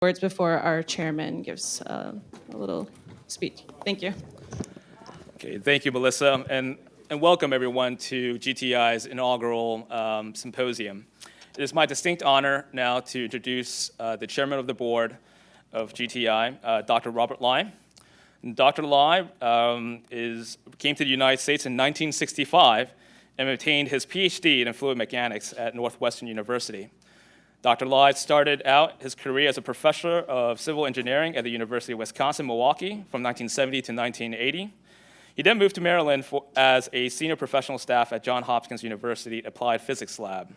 words before our chairman gives a little speech. Thank you. Okay, thank you, Melissa, and welcome everyone to GTI's inaugural symposium. It is my distinct honor now to introduce the chairman of the board of GTI, Dr. Robert Lyon. Dr. Lyon came to the United States in 1965 and obtained his PhD in fluid mechanics at Northwestern University. Dr. Lyon started out his career as a professor of civil engineering at the University of Wisconsin-Milwaukee from 1970 to 1980. He then moved to Maryland as a senior professional staff at Johns Hopkins University Applied Physics Lab,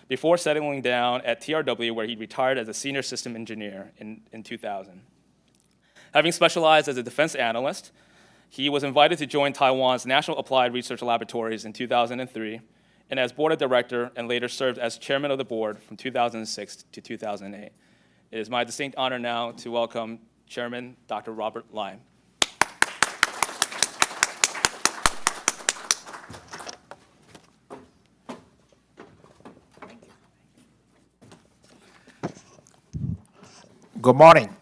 before settling down at TRW, where he retired as a senior system engineer in 2000. Having specialized as a defense analyst, he was invited to join Taiwan's National Applied Research Laboratories in 2003, and as board of director, and later served as chairman of the board from 2006 to 2008. It is my distinct honor now to welcome Chairman Dr. Robert Lyon. Good morning.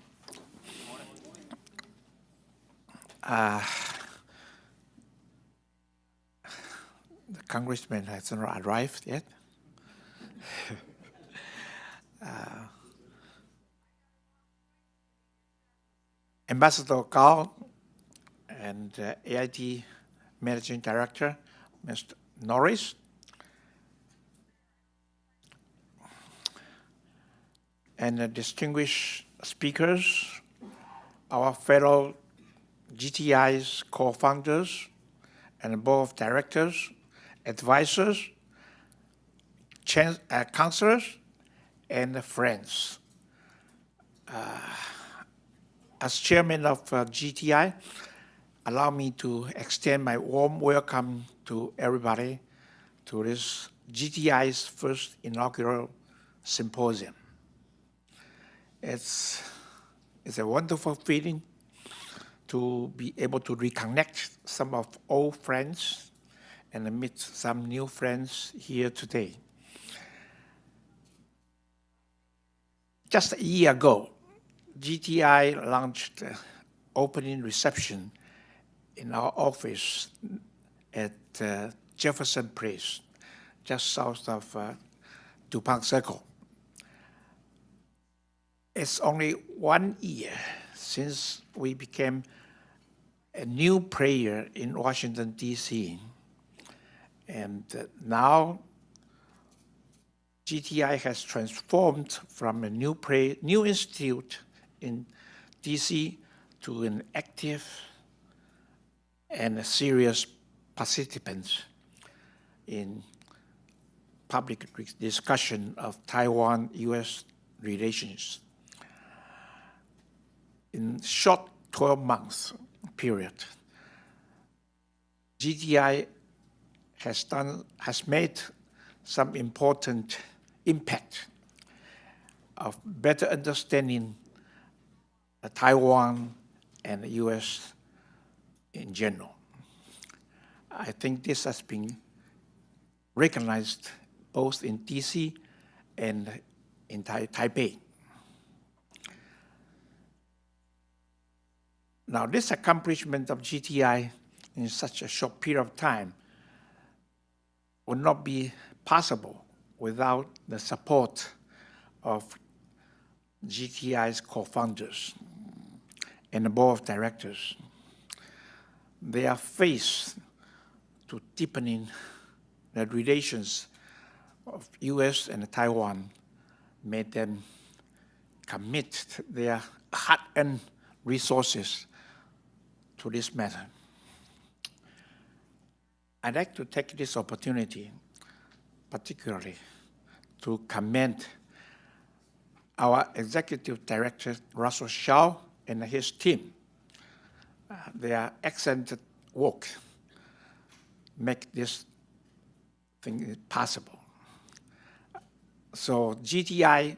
The Congressman hasn't arrived yet. Ambassador Kao and AIT Managing Director, Mr. Norris, and the distinguished speakers, our fellow GTI's co-founders and board of directors, advisors, counselors, and friends. As chairman of GTI, allow me to extend my warm welcome to everybody to this GTI's first inaugural symposium. It's a wonderful feeling to be able to reconnect some of old friends and meet some new friends here today. Just a year ago, GTI launched an opening reception in our office at Jefferson Place, just south of DuPont Circle. It's only 1 year since we became a new player in Washington, D.C. And now GTI has transformed from a new institute in D.C. to an active and a serious participant in public discussion of Taiwan-U.S. relations. In short 12 months period, GTI has made some important impact of better understanding Taiwan and the U.S. in general. I think this has been recognized both in D.C. and in Taipei. Now, this accomplishment of GTI in such a short period of time would not be possible without the support of GTI's co-founders and the board of directors. Their faith to deepening the relations of U.S. and Taiwan made them commit their hard-earned resources to this matter. I'd like to take this opportunity, particularly, to commend our executive director, Russell Hsiao, and his team. Their excellent work make this thing possible. So GTI,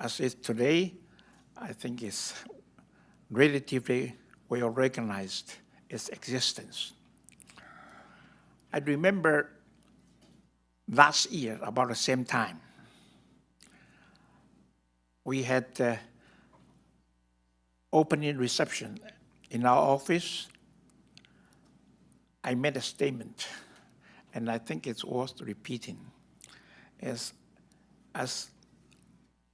as is today, I think is relatively well recognized its existence. I remember last year, about the same time, we had opening reception in our office, I made a statement, and I think it's worth repeating. As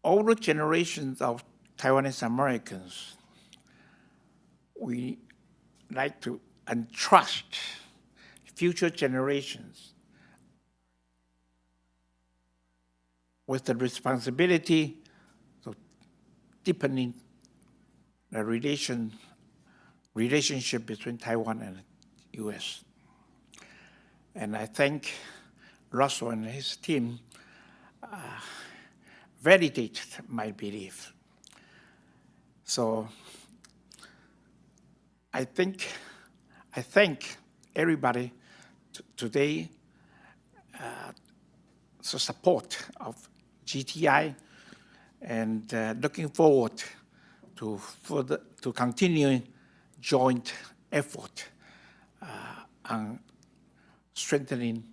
older generations of Taiwanese Americans, we like to entrust future generations with the responsibility of deepening the relationship between Taiwan and U.S. And I thank Russell and his team validated my belief. So I thank everybody today for support of GTI, and looking forward to continue joint effort on strengthening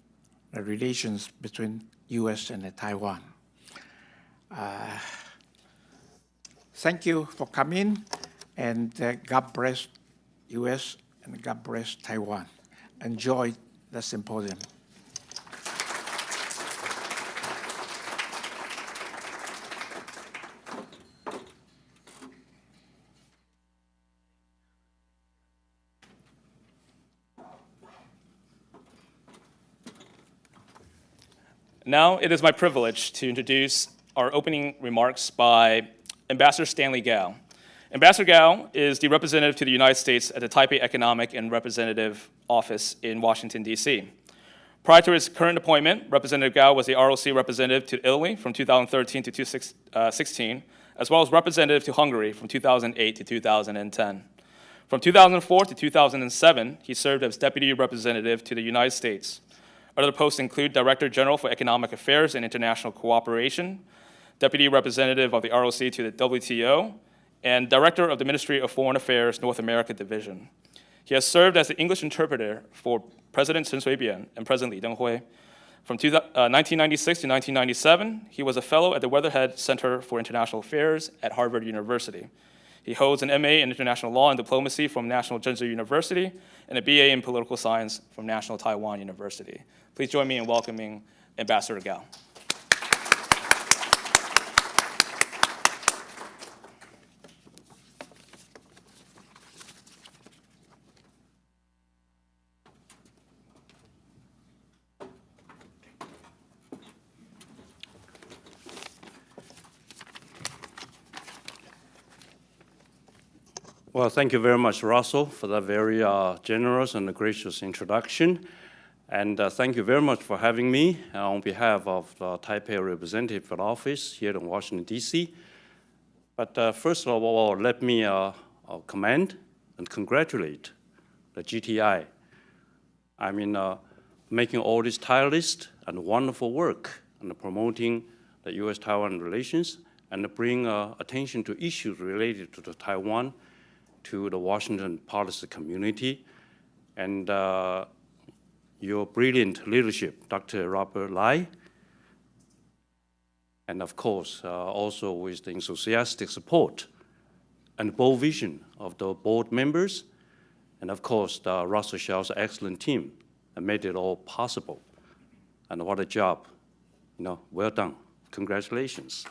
the relations between U.S. and Taiwan. Thank you for coming, and God bless U.S. and God bless Taiwan. Enjoy the symposium. Now it is my privilege to introduce our opening remarks by Ambassador Stanley Kao. Ambassador Kao is the representative to the United States at the Taipei Economic and Representative Office in Washington, D.C. Prior to his current appointment, Representative Kao was the ROC representative to Italy from 2013 to 2016, as well as representative to Hungary from 2008 to 2010. From 2004 to 2007, he served as deputy representative to the United States. Other posts include Director General for Economic Affairs and International Cooperation, Deputy Representative of the ROC to the WTO, and Director of the Ministry of Foreign Affairs North America Division. He has served as the English interpreter for President Chen Shui-bian and President Li Denghui. From 1996 to 1997, he was a fellow at the Weatherhead Center for International Affairs at Harvard University. He holds an MA in International Law and Diplomacy from National Zhengzhou University and a BA in Political Science from National Taiwan University. Please join me in welcoming Ambassador Kao. Well, thank you very much, Russell, for that very generous and gracious introduction. And thank you very much for having me on behalf of the Taipei Representative Office here in Washington, D.C. But first of all, let me commend and congratulate the GTI. I mean, making all this tireless and wonderful work and promoting the U.S.-Taiwan relations and bring attention to issues related to Taiwan to the Washington policy community, and your brilliant leadership, Dr. Robert Lai, and of course, also with the enthusiastic support and bold vision of the board members, and of course, the Russell Hsiao's excellent team that made it all possible. And what a job, well done. Congratulations.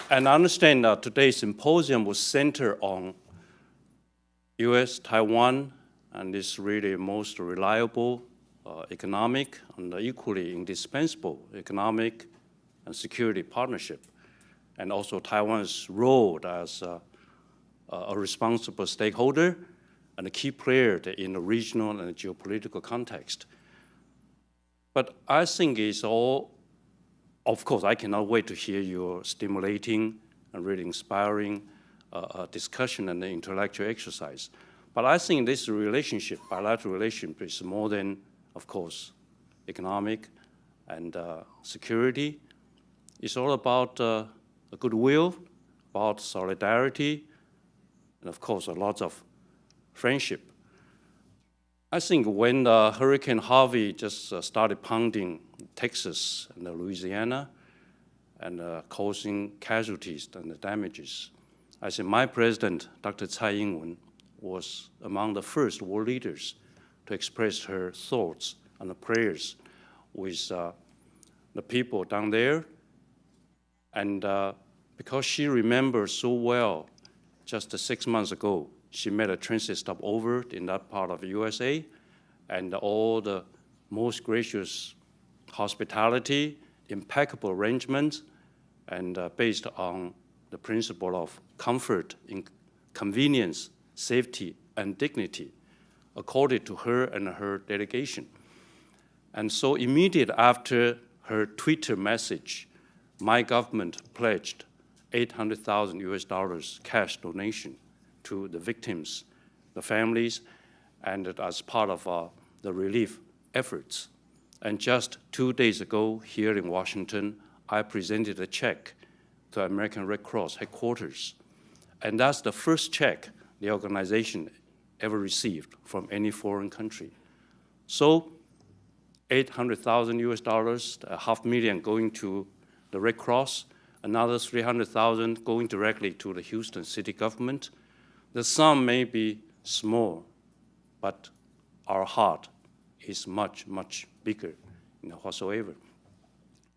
And I understand that today's symposium was centered on U.S., Taiwan, and this really most reliable economic and equally indispensable economic and security partnership, and also Taiwan's role as a responsible stakeholder and a key player in the regional and geopolitical context. But I think it's all, of course, I cannot wait to hear your stimulating and really inspiring discussion and intellectual exercise. But I think this relationship, bilateral relationship, is more than, of course, economic and security. It's all about goodwill, about solidarity, and of course, a lot of friendship. I think when Hurricane Harvey just started pounding Texas and Louisiana, and causing casualties and damages. I say my president, Dr. Tsai Ing-wen, was among the first world leaders to express her thoughts and prayers with the people down there. And because she remembers so well, just 6 months ago, she made a transit stopover in that part of the USA, and all the most gracious hospitality, impeccable arrangements, and based on the principle of comfort, convenience, safety, and dignity, accorded to her and her delegation. And so immediately after her Twitter message, my government pledged $800,000 cash donation to the victims, the families, and as part of the relief efforts. And just 2 days ago, here in Washington, I presented a check to American Red Cross headquarters. And that's the first check the organization ever received from any foreign country. So $800,000, $500,000 going to the Red Cross, another $300,000 going directly to the Houston city government. The sum may be small, but our heart is much, much bigger, whatsoever.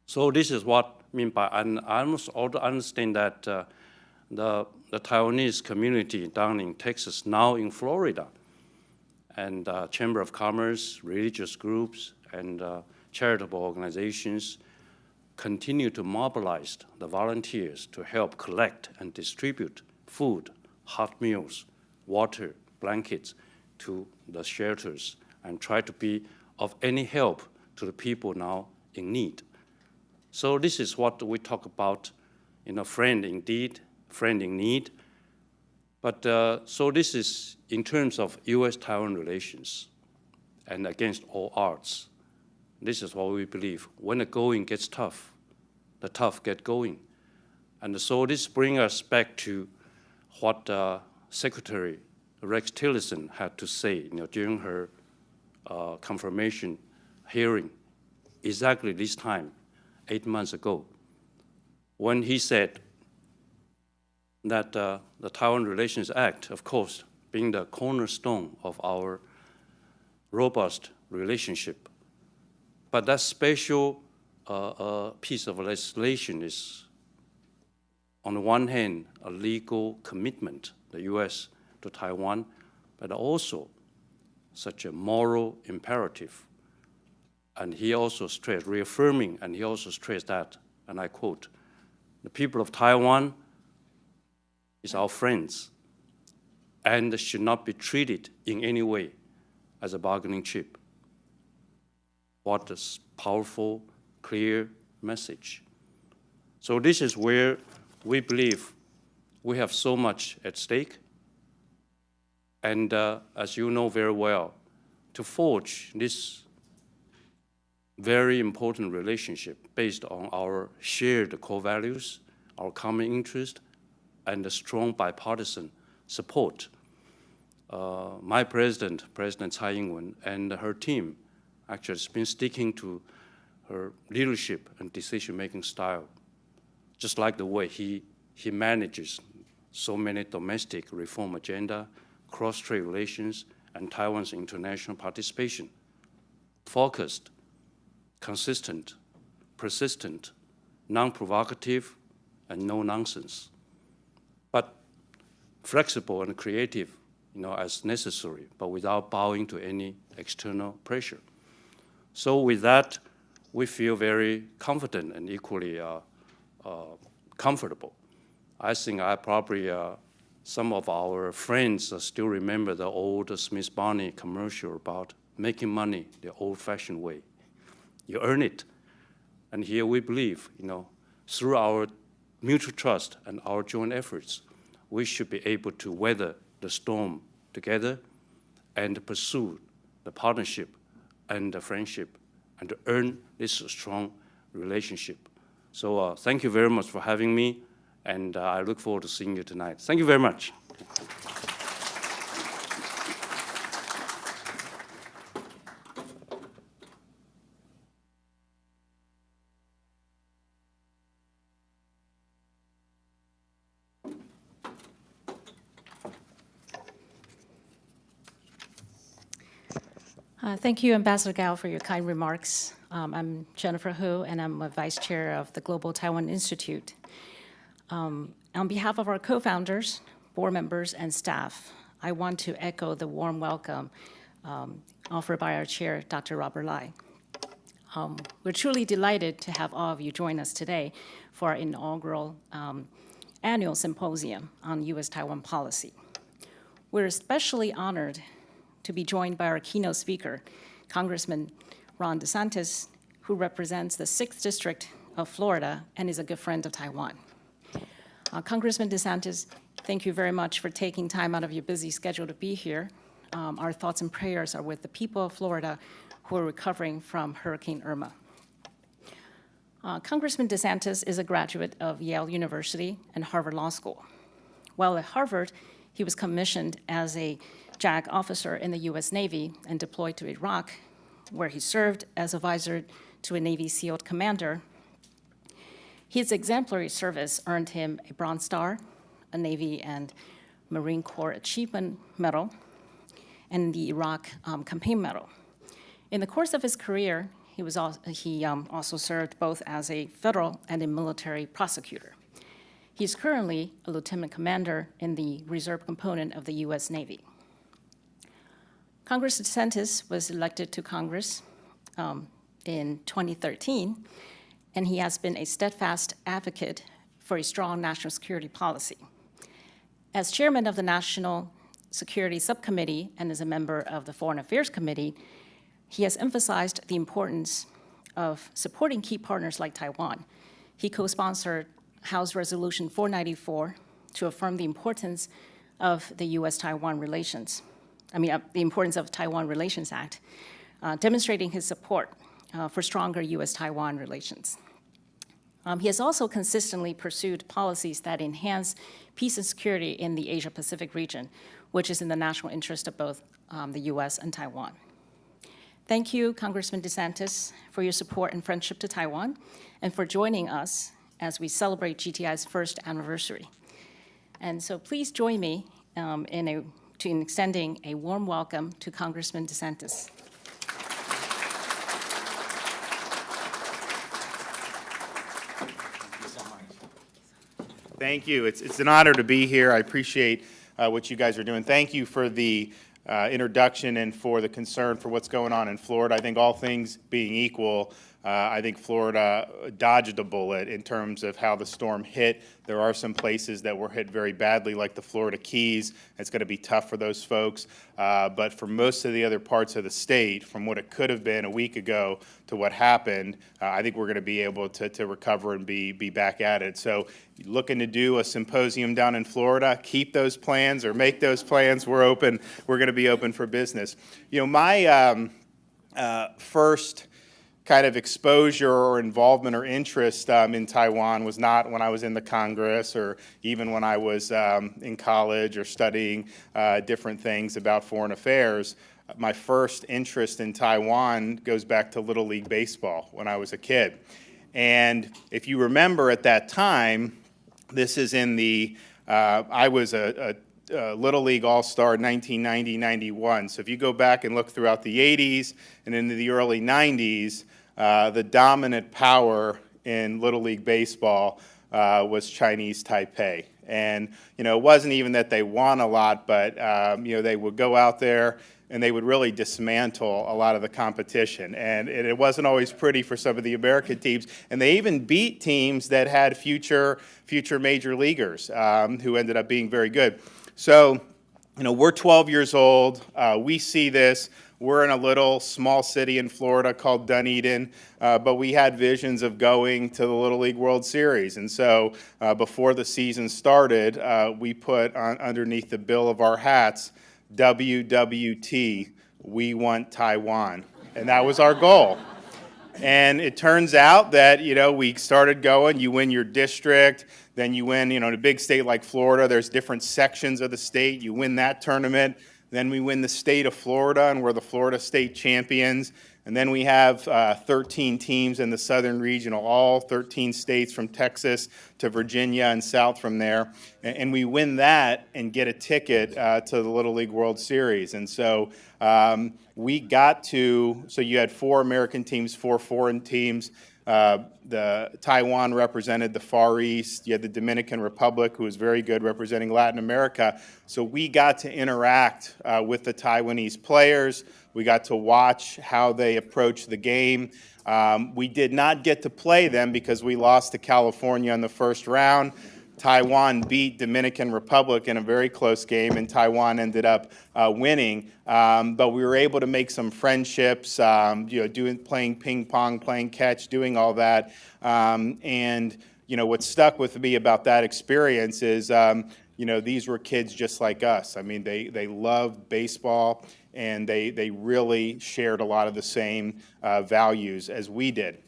So this is what I mean by, and I must also understand that the Taiwanese community down in Texas, now in Florida, and Chamber of Commerce, religious groups, and charitable organizations continue to mobilize the volunteers to help collect and distribute food, hot meals, water, blankets to the shelters, and try to be of any help to the people now in need. So this is what we talk about, friend indeed, friend in need. But so this is in terms of US-Taiwan relations and against all odds. This is what we believe. When the going gets tough, the tough get going. And so this brings us back to what Secretary Rex Tillerson had to say during her confirmation hearing exactly this time, 8 months ago, when he said that the Taiwan Relations Act, of course, being the cornerstone of our robust relationship, but that special piece of legislation is, on the one hand, a legal commitment, the US to Taiwan, but also such a moral imperative. And he also stressed, reaffirming, and he also stressed that, and I quote, the people of Taiwan is our friends and should not be treated in any way as a bargaining chip. What a powerful, clear message. So this is where we believe we have so much at stake. And as you know very well, to forge this very important relationship based on our shared core values, our common interest, and the strong bipartisan support. My president, President Tsai Ing-wen, and her team actually has been sticking to her leadership and decision-making style, just like the way he manages so many domestic reform agenda, cross-trade relations, and Taiwan's international participation. Focused, consistent, persistent, non-provocative, and no nonsense. But flexible and creative, as necessary, but without bowing to any external pressure. So with that, we feel very confident and equally comfortable. I think some of our friends still remember the old Smith Barney commercial about making money the old-fashioned way. You earn it. And here we believe, through our mutual trust and our joint efforts, we should be able to weather the storm together and pursue the partnership and the friendship and to earn this strong relationship. So thank you very much for having me, and I look forward to seeing you tonight. Thank you very much. Thank you, Ambassador Kao, for your kind remarks. I'm Jennifer Hu, and I'm a vice chair of the Global Taiwan Institute. On behalf of our co-founders, board members, and staff, I want to echo the warm welcome offered by our chair, Dr. Robert Lai. We're truly delighted to have all of you join us today for our inaugural annual symposium on U.S.-Taiwan policy. We're especially honored to be joined by our keynote speaker, Congressman Ron DeSantis, who represents the 6th District of Florida and is a good friend of Taiwan. Congressman DeSantis, thank you very much for taking time out of your busy schedule to be here. Our thoughts and prayers are with the people of Florida who are recovering from Hurricane Irma. Congressman DeSantis is a graduate of Yale University and Harvard Law School. While at Harvard, he was commissioned as a JAG officer in the U.S. Navy and deployed to Iraq, where he served as advisor to a Navy SEAL commander. His exemplary service earned him a Bronze Star, a Navy and Marine Corps Achievement Medal, and the Iraq Campaign Medal. In the course of his career, he also served both as a federal and a military prosecutor. He's currently a lieutenant commander in the reserve component of the U.S. Navy. Congressman DeSantis was elected to Congress in 2013, and he has been a steadfast advocate for a strong national security policy. As chairman of the National Security Subcommittee and as a member of the Foreign Affairs Committee, he has emphasized the importance of supporting key partners like Taiwan. He co-sponsored House Resolution 494 to affirm the importance of the U.S.-Taiwan relations, the importance of Taiwan Relations Act, demonstrating his support for stronger U.S.-Taiwan relations. He has also consistently pursued policies that enhance peace and security in the Asia-Pacific region, which is in the national interest of both the U.S. and Taiwan. Thank you, Congressman DeSantis, for your support and friendship to Taiwan, and for joining us as we celebrate GTI's first anniversary. And so please join me in extending a warm welcome to Congressman DeSantis. Thank you. It's an honor to be here. I appreciate what you guys are doing. Thank you for the introduction and for the concern for what's going on in Florida. I think all things being equal, I think Florida dodged a bullet in terms of how the storm hit. There are some places that were hit very badly, like the Florida Keys. It's going to be tough for those folks. But for most of the other parts of the state, from what it could have been a week ago to what happened, I think we're going to be able to recover and be back at it. So looking to do a symposium down in Florida, keep those plans or make those plans. We're open. We're going to be open for business. You know, my first kind of exposure or involvement or interest in Taiwan was not when I was in the Congress or even when I was in college or studying different things about foreign affairs. My first interest in Taiwan goes back to Little League Baseball when I was a kid. And if you remember at that time, this is in the, I was a Little League All-Star 1990-91. So if you go back and look throughout the 80s and into the early 90s, the dominant power in Little League Baseball was Chinese Taipei. And, you know, it wasn't even that they won a lot, but, you know, they would go out there and they would really dismantle a lot of the competition. And it wasn't always pretty for some of the American teams. And they even beat teams that had future major leaguers who ended up being very good. So, you know, we're 12 years old. We see this. We're in a little small city in Florida called Dunedin, but we had visions of going to the Little League World Series. And so before the season started, we put on underneath the bill of our hats, WWT, we want Taiwan. And that was our goal. And it turns out that, you know, we started going, you win your district, then you win, you know, in a big state like Florida, there's different sections of the state, you win that tournament. Then we win the state of Florida, and we're the Florida state champions. And then we have 13 teams in the southern regional, all 13 states from Texas to Virginia and south from there. And we win that and get a ticket to the Little League World Series. And so we got to, so you had 4 American teams, 4 foreign teams. The Taiwan represented the Far East. You had the Dominican Republic, who was very good, representing Latin America. So we got to interact with the Taiwanese players. We got to watch how they approach the game. We did not get to play them because we lost to California in the first round. Taiwan beat Dominican Republic in a very close game, and Taiwan ended up winning. But we were able to make some friendships, playing ping pong, playing catch, doing all that. And what stuck with me about that experience is, these were kids just like us. I mean, they loved baseball, and they really shared a lot of the same values as we did.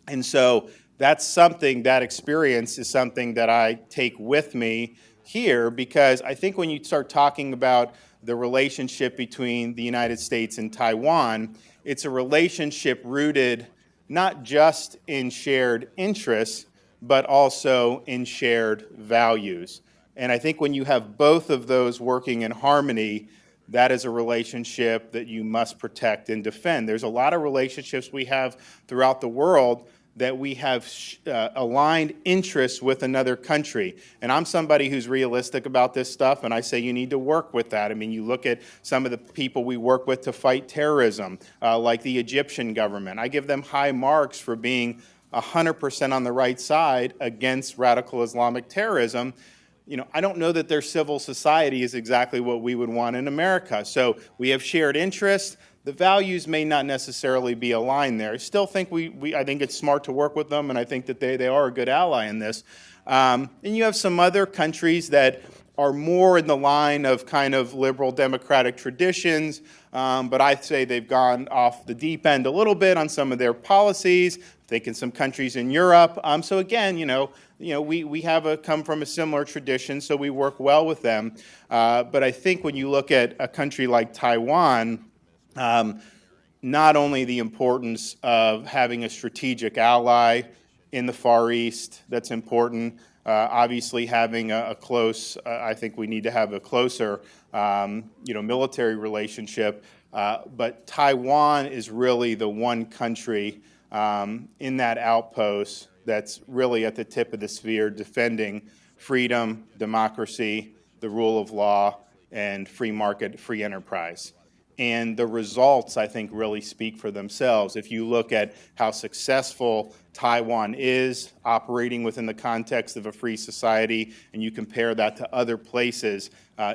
And so that's something, that experience is something that I take with me here, because I think when you start talking about the relationship between the United States and Taiwan, it's a relationship rooted not just in shared interests, but also in shared values. And I think when you have both of those working in harmony, that is a relationship that you must protect and defend. There's a lot of relationships we have throughout the world that we have aligned interests with another country. And I'm somebody who's realistic about this stuff, and I say you need to work with that. I mean, you look at some of the people we work with to fight terrorism, like the Egyptian government. I give them high marks for being 100% on the right side against radical Islamic terrorism. I don't know that their civil society is exactly what we would want in America. So we have shared interests. The values may not necessarily be aligned there. I still think I think it's smart to work with them, and I think that they are a good ally in this. And you have some other countries that are more in the line of kind of liberal democratic traditions, but I'd say they've gone off the deep end a little bit on some of their policies. I think in some countries in Europe. So again, we have come from a similar tradition, so we work well with them. But I think when you look at a country like Taiwan, not only the importance of having a strategic ally in the Far East, that's important. Obviously, having a close, I think we need to have a closer, military relationship. But Taiwan is really the one country in that outpost that's really at the tip of the sphere, defending freedom, democracy, the rule of law, and free market, free enterprise. And the results, I think, really speak for themselves. If you look at how successful Taiwan is operating within the context of a free society, and you compare that to other places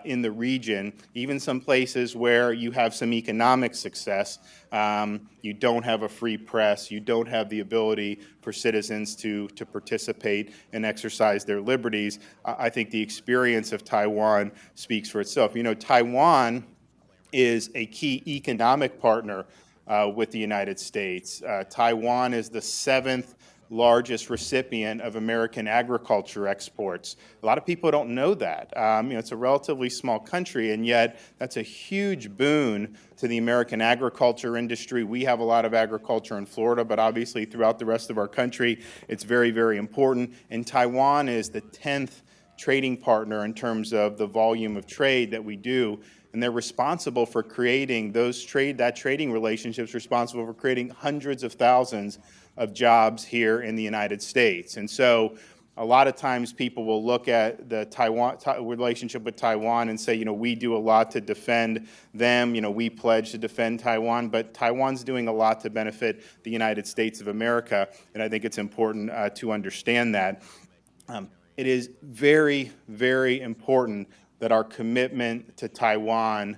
in the region, even some places where you have some economic success, you don't have a free press, you don't have the ability for citizens to participate and exercise their liberties. I think the experience of Taiwan speaks for itself. Taiwan is a key economic partner with the United States. Taiwan is the 7th largest recipient of American agriculture exports. A lot of people don't know that. It's a relatively small country, and yet that's a huge boon to the American agriculture industry. We have a lot of agriculture in Florida, but obviously throughout the rest of our country, it's very, very important. And Taiwan is the 10th trading partner in terms of the volume of trade that we do. And they're responsible for creating that trading relationship's responsible for creating hundreds of thousands of jobs here in the United States. And so a lot of times people will look at the relationship with Taiwan and say, we do a lot to defend them, we pledge to defend Taiwan, but Taiwan's doing a lot to benefit the United States of America, and I think it's important to understand that. It is very, very important that our commitment to Taiwan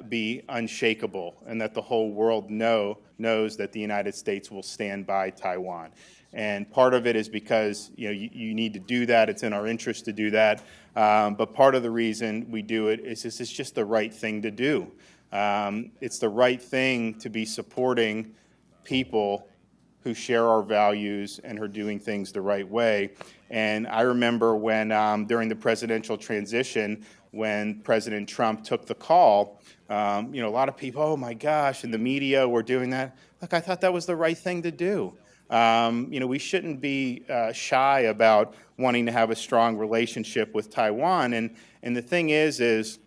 be unshakable, and that the whole world knows that the United States will stand by Taiwan. And part of it is because you need to do that. It's in our interest to do that. But part of the reason we do it is it's just the right thing to do. It's the right thing to be supporting people who share our values and are doing things the right way. And I remember when, during the presidential transition, when President Trump took the call, a lot of people, oh my gosh, and the media were doing that. look, I thought that was the right thing to do. We shouldn't be shy about wanting to have a strong relationship with Taiwan. And the thing is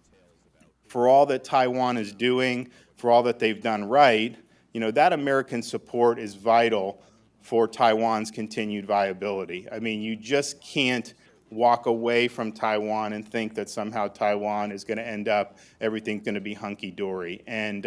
for all that Taiwan is doing, for all that they've done right, that American support is vital for Taiwan's continued viability. I mean, you just can't walk away from Taiwan and think that somehow Taiwan is going to end up, everything's going to be hunky-dory. And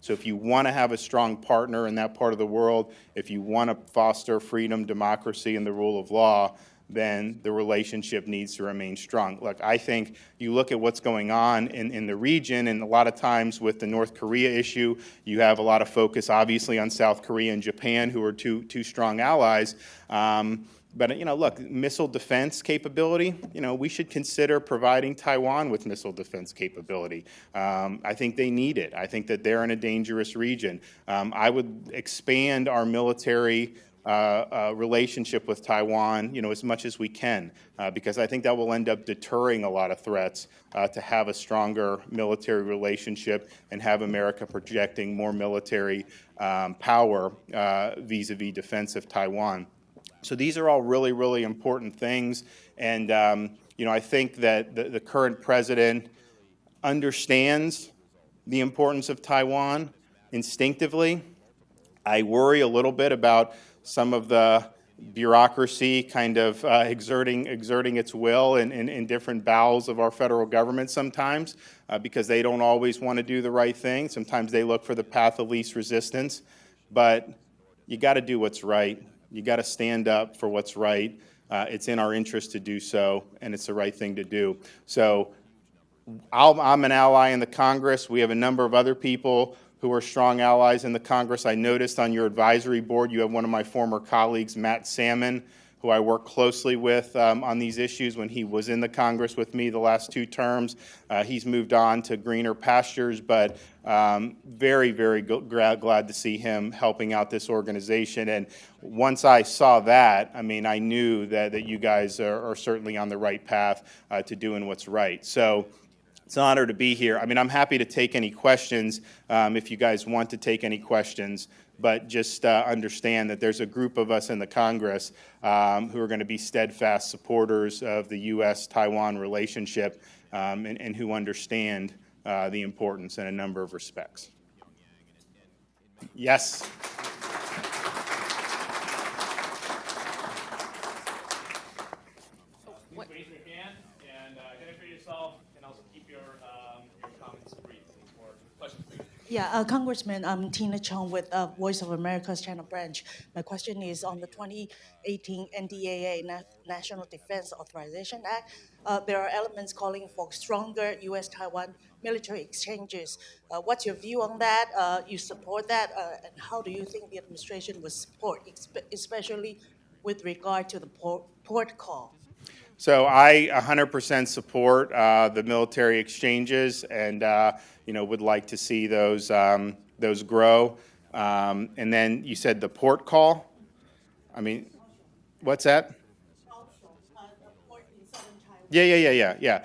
so if you want to have a strong partner in that part of the world, if you want to foster freedom, democracy, and the rule of law, then the relationship needs to remain strong. Look, I think you look at what's going on in the region, and a lot of times with the North Korea issue, you have a lot of focus, obviously, on South Korea and Japan, who are two strong allies. But, look, missile defense capability, we should consider providing Taiwan with missile defense capability. I think they need it. I think that they're in a dangerous region. I would expand our military relationship with Taiwan, as much as we can, because I think that will end up deterring a lot of threats to have a stronger military relationship and have America projecting more military power vis-a-vis defense of Taiwan. So these are all really, really important things, and I think that the current president understands the importance of Taiwan instinctively. I worry a little bit about some of the bureaucracy kind of exerting its will in different bowels of our federal government sometimes, because they don't always want to do the right thing. Sometimes they look for the path of least resistance, but you got to do what's right. You got to stand up for what's right. It's in our interest to do so, and it's the right thing to do. So I'm an ally in the Congress. We have a number of other people who are strong allies in the Congress. I noticed on your advisory board you have one of my former colleagues, Matt Salmon, who I worked closely with on these issues when he was in the Congress with me the last 2 terms. He's moved on to greener pastures, but very, very glad to see him helping out this organization. And once I saw that, I mean, I knew that you guys are certainly on the right path to doing what's right. So it's an honor to be here. I mean, I'm happy to take any questions if you guys want to take any questions, but just understand that there's a group of us in the Congress who are going to be steadfast supporters of the U.S.-Taiwan relationship and who understand the importance in a number of respects. Yes. Raise your hand and identify yourself, and also keep your comments brief or questions. Yeah, Congressman, I'm Tina Chong with Voice of America's China branch. My question is on the 2018 NDAA, National Defense Authorization Act. There are elements calling for stronger U.S.-Taiwan military exchanges. What's your view on that? You support that? And how do you think the administration will support, especially with regard to the port call? So I 100% support the military exchanges, and would like to see those grow. And then you said the port call. I mean, what's that? Yeah.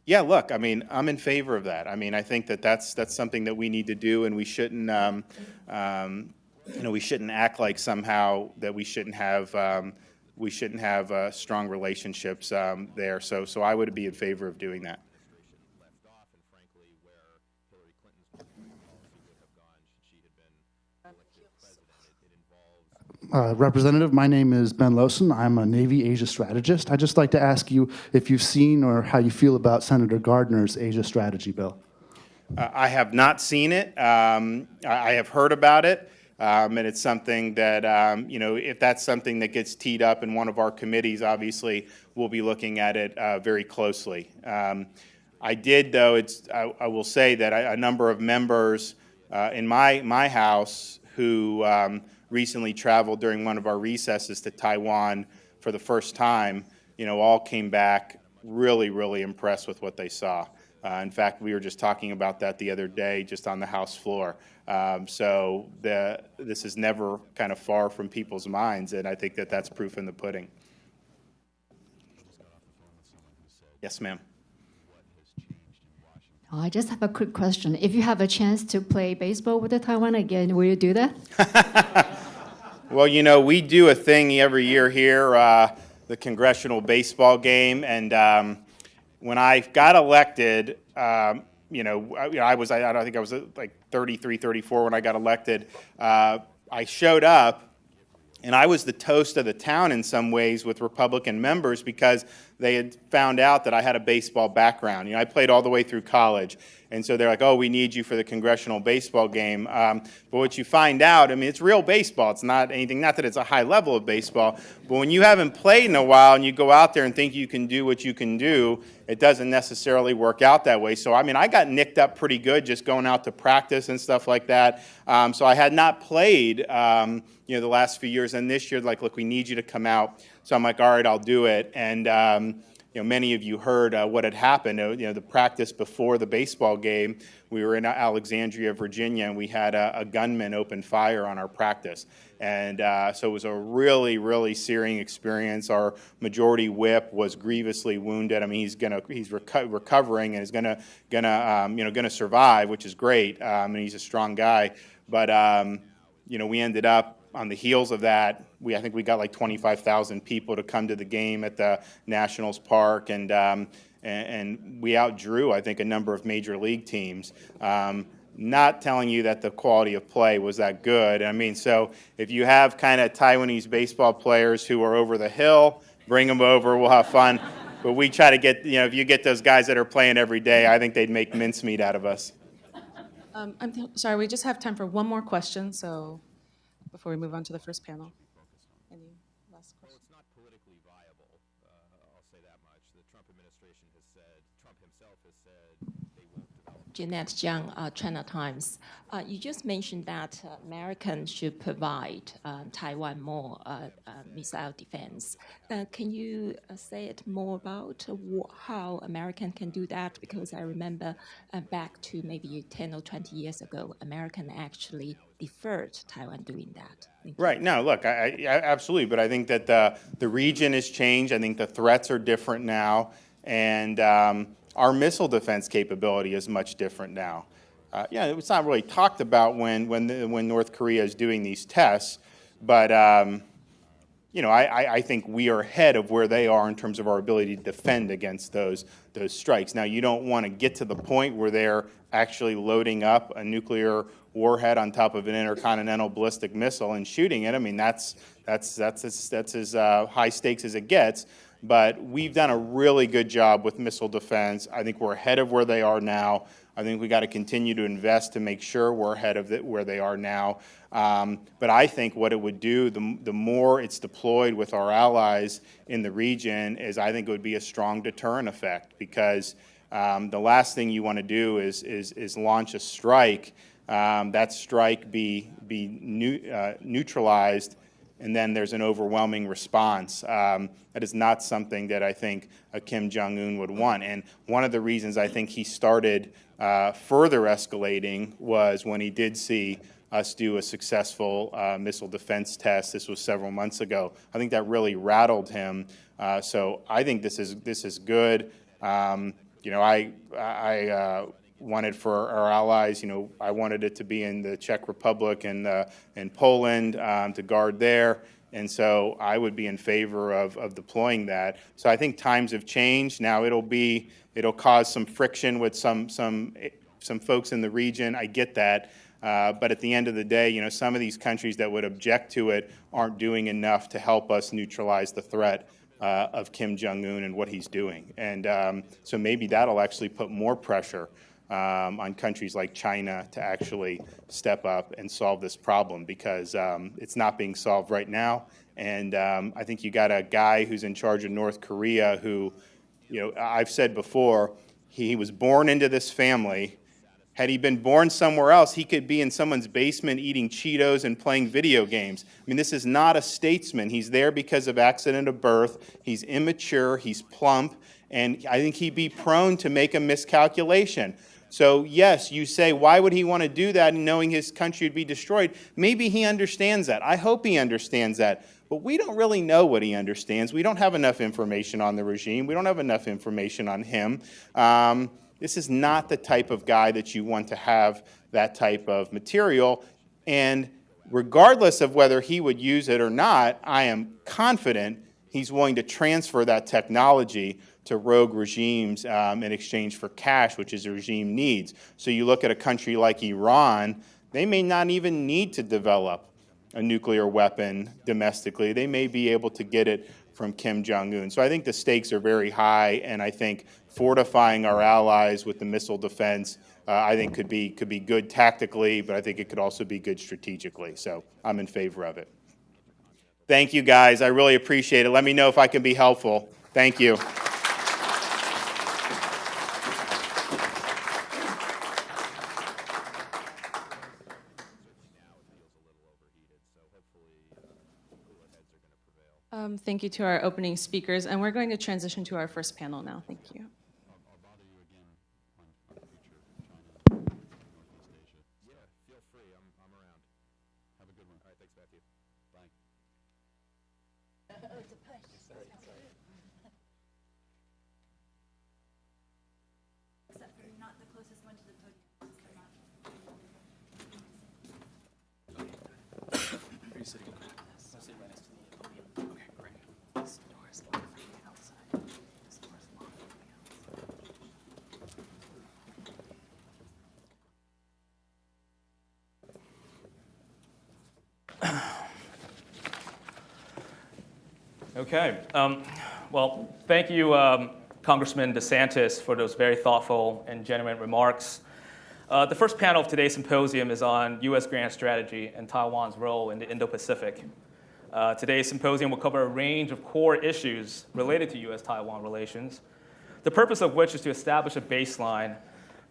Yeah. Look, I mean, I'm in favor of that. I mean, I think that's something that we need to do, and we shouldn't we shouldn't act like somehow that we shouldn't have strong relationships there. So I would be in favor of doing that. Representative, my name is Ben Lawson. I'm a Navy Asia strategist. I'd just like to ask you if you've seen or how you feel about Senator Gardner's Asia strategy bill. I have not seen it. I have heard about it. And it's something that, if that's something that gets teed up in one of our committees, obviously we'll be looking at it very closely. I did, though, I will say that a number of members in my house who recently traveled during one of our recesses to Taiwan for the first time, all came back really, really impressed with what they saw. In fact, we were just talking about that the other day just on the House floor. So this is never kind of far from people's minds, and I think that that's proof in the pudding. Yes, ma'am. I just have a quick question. If you have a chance to play baseball with the Taiwan again, will you do that? Well, you know, we do a thing every year here, the Congressional Baseball Game, and when I got elected, you know, I don't think I was like 33, 34 when I got elected. I showed up, and I was the toast of the town in some ways with Republican members because they had found out that I had a baseball background. You know, I played all the way through college. And so they're like, oh, we need you for the Congressional Baseball Game. But what you find out, I mean, it's real baseball. It's not anything, not that it's a high level of baseball, but when you haven't played in a while and you go out there and think you can do what you can do, it doesn't necessarily work out that way. So, I mean, I got nicked up pretty good just going out to practice and stuff like that. So I had not played, you know, the last few years. And this year, like, look, we need you to come out. So I'm like, all right, I'll do it. And, you know, many of you heard what had happened. You know, the practice before the baseball game, we were in Alexandria, Virginia, and we had a gunman open fire on our practice. And so it was a really, really searing experience. Our majority whip was grievously wounded. I mean, he's recovering and is gonna survive, which is great. And he's a strong guy. But you know, we ended up on the heels of that. I think we got like 25,000 people to come to the game at the Nationals Park, and we outdrew, I think, a number of major league teams. Not telling you that the quality of play was that good. I mean, so if you have kind of Taiwanese baseball players who are over the hill, bring them over, we'll have fun. But we try to get, you know, if you get those guys that are playing every day, I think they'd make mincemeat out of us. I'm sorry, we just have time for one more question, so before we move on to the first panel. Any last questions? Well, it's not politically viable, I'll say that much. The Trump administration has said, Trump himself has said they won't develop. Jeanette Jiang, China Times. You just mentioned that Americans should provide Taiwan more missile defense. Can you say it more about how American can do that? Because I remember back to maybe 10 or 20 years ago, American actually deferred Taiwan doing that. Right. No, look, I absolutely. But I think that the region has changed. I think the threats are different now. And our missile defense capability is much different now. Yeah, it's not really talked about when North Korea is doing these tests. But, you know, I think we are ahead of where they are in terms of our ability to defend against those strikes. Now, you don't want to get to the point where they're actually loading up a nuclear warhead on top of an intercontinental ballistic missile and shooting it. I mean, that's as high stakes as it gets. But we've done a really good job with missile defense. I think we're ahead of where they are now. I think we got to continue to invest to make sure we're ahead of where they are now. But I think what it would do, the more it's deployed with our allies in the region, is I think it would be a strong deterrent effect, because the last thing you want to do is launch a strike, that strike be neutralized, and then there's an overwhelming response. That is not something that I think Kim Jong-Un would want. And one of the reasons I think he started further escalating was when he did see us do a successful missile defense test. This was several months ago. I think that really rattled him. So I think this is good. You know, I wanted for our allies, you know, I wanted it to be in the Czech Republic and Poland to guard there. And so I would be in favor of deploying that. So I think times have changed. Now it'll cause some friction with some folks in the region. I get that. But at the end of the day, you know, some of these countries that would object to it aren't doing enough to help us neutralize the threat of Kim Jong-Un and what he's doing. And so maybe that'll actually put more pressure on countries like China to actually step up and solve this problem, because it's not being solved right now. And I think you got a guy who's in charge of North Korea who, you know, I've said before, he was born into this family. Had he been born somewhere else, he could be in someone's basement eating Cheetos and playing video games. I mean, this is not a statesman. He's there because of accident of birth. He's immature, he's plump, and I think he'd be prone to make a miscalculation. So yes, you say, why would he want to do that knowing his country would be destroyed? Maybe he understands that. I hope he understands that. But we don't really know what he understands. We don't have enough information on the regime. We don't have enough information on him. This is not the type of guy that you want to have that type of material. And regardless of whether he would use it or not, I am confident he's willing to transfer that technology to rogue regimes in exchange for cash, which his regime needs. So you look at a country like Iran, they may not even need to develop a nuclear weapon domestically. They may be able to get it from Kim Jong-Un. So I think the stakes are very high, and I think fortifying our allies with the missile defense, I think could be good tactically, but I think it could also be good strategically. So I'm in favor of it. Thank you, guys. I really appreciate it. Let me know if I can be helpful. Thank you. Thank you to our opening speakers, and we're going to transition to our first panel now. Thank you. Okay. Well, thank you, Congressman DeSantis, for those very thoughtful and genuine remarks. The first panel of today's symposium is on U.S. grand strategy and Taiwan's role in the Indo-Pacific. Today's symposium will cover a range of core issues related to U.S.-Taiwan relations, the purpose of which is to establish a baseline